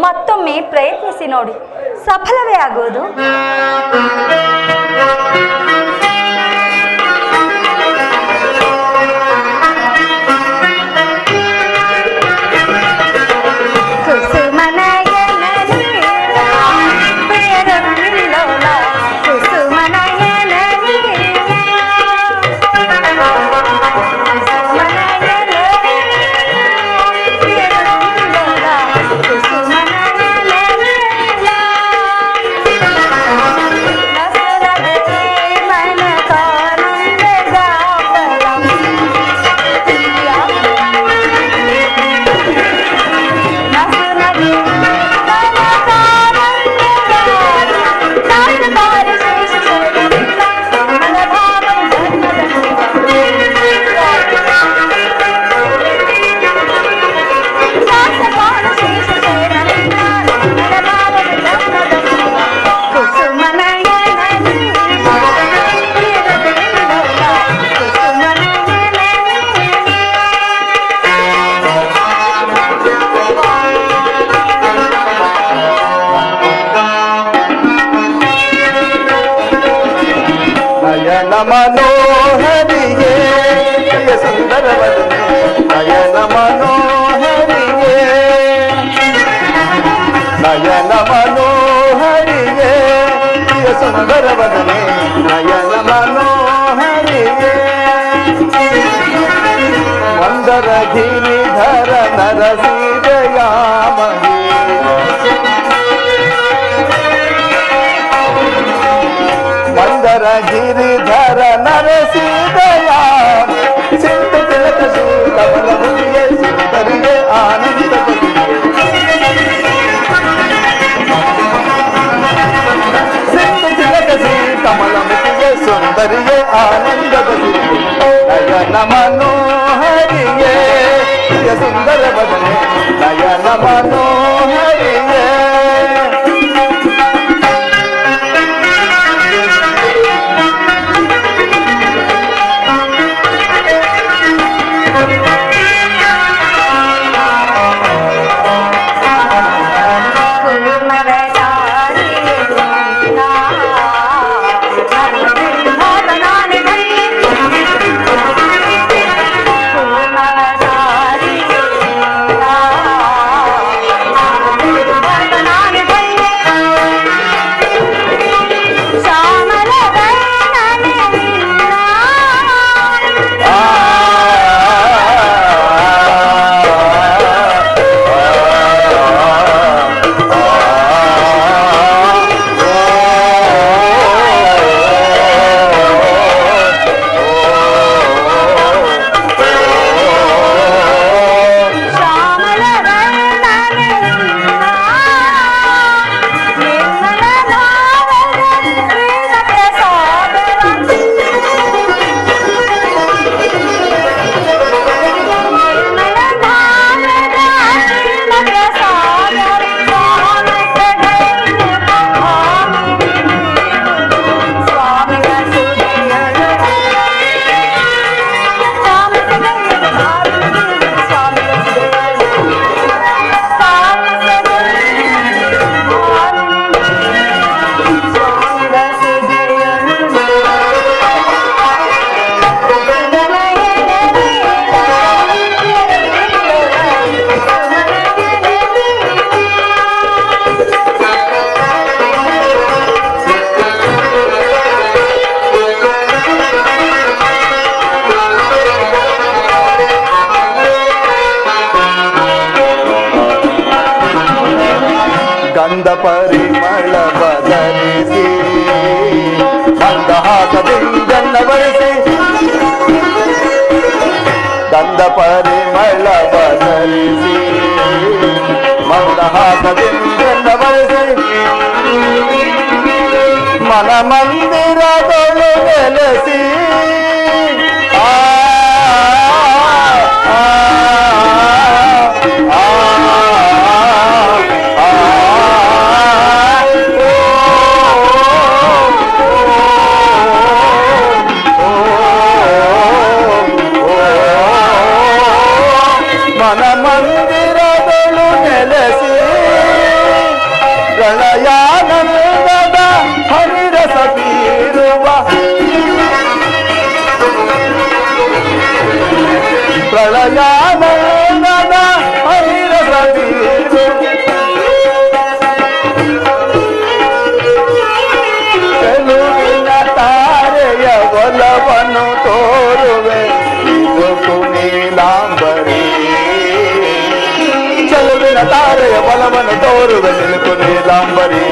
ಮತ್ತೊಮ್ಮೆ ಪ್ರಯತ್ನಿಸಿ ನೋಡಿ, ಸಫಲವೇ ಆಗುವುದು. ಮನೋಹರಿಗೆ ಸುಂದರವದನೆ ನಯನ ಮನೋಹರಿಗೆ ನಯನ ಮನೋಹರಿಗೆ ಸುಂದರವದನೆ ನಯನ ಮನೋಹರಿಗೆ ಮಂದರ ಗಿರಿಧರ ನರಸಿದಯಾಮಹಿ ಮಂದರ ಗಿರಿಧರ ನರಸಿದಯಾ ಸಿಂಧು ತಿಲಕ ಕಮಲ ಮುಗಿಯೇ ಸುಂದರಿಗೆ ಆನಂದ ಸಿಂಧು ತಿಲಕ ಕಮಲ ಮುಗಿಯೇ ಸುಂದರಿಗೆ ಆನಂದ ನಯನ ಮನೋಹರಿಯೇ ಸುಂದರ ಬದನೆ ನಯನ ಮನೋಹರಿಯೇ Bye. ಗಂಧ ಪರಿಮಳ ಬದಲಿಸಿ ಮಂದಹಾಸದಿಂದ ಬರಿಸಿ ಗಂಧ ಪರಿಮಳ ಬದಲಿಸಿ ಮಂದಹಾಸದಿಂದ ಬರಿಸಿ ಮನ ಮಂದಿರಗಳು ನೆಲೆಸಿ ಮನ ಮಂದಿರಗಳು ನೆಲೆಸಿ ಪ್ರಳಯಾನಂದದ ಹರಿರಸ ಬೀರುವ ಪ್ರಳಯಾನಂದದ ಹರಿರಸ ಚೆಲುವಿನ ತಾರೆಯ ಒಲವನ್ನು ತೋರುವೆ ಇದು ನೀಲಾಂಬರಿ ಚೆಲುವಿನ ತಾರೆಯ ಬಲವನ್ನು ತೋರುವೆ ನಿಲುಕು ನೀಲಾಂಬರಿ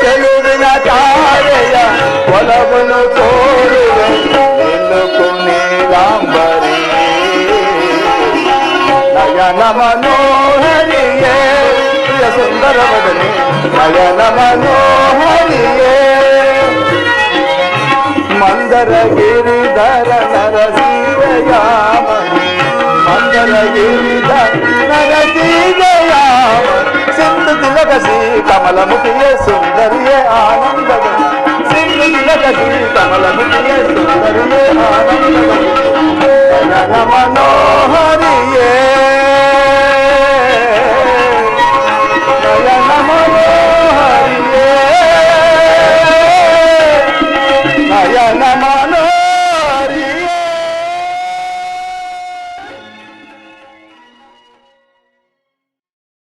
ಚೆಲುವಿನ ತಾರೆಯ ಒಲವನ್ನು ತೋರುವೆ ನಿಲುಕು ನೀಲಾಂಬರಿ ನಯನ ಮನೋಹರಿಯೇ ಪ್ರಿಯ ಸುಂದರ ವದನೆ ನಯನ ಮನೋಹರಿಯೇ ಮಂದರ ಗಿರಿಧರ ನರಸಿಂಹಯಾಮನಿ ಮಂದರ ಗಿರಿಧರ ನರಸಿಂಹಯಾಮನಿ ಸಿಂಧು ತಿಲಕಸಿ ಕಮಲಮುಖಿಯೇ ಸುಂದರಿಯೇ ಆನಂದದ ಸಿಂಧು ತಿಲಕಸಿ ಕಮಲಮುಖಿಯೇ ಸುಂದರಿಯೇ ಆನಂದದ ನಯನ ಮನೋಹರಿಯೇ ನಯನ ಮನೋಹರಿಯೇ ನಯನ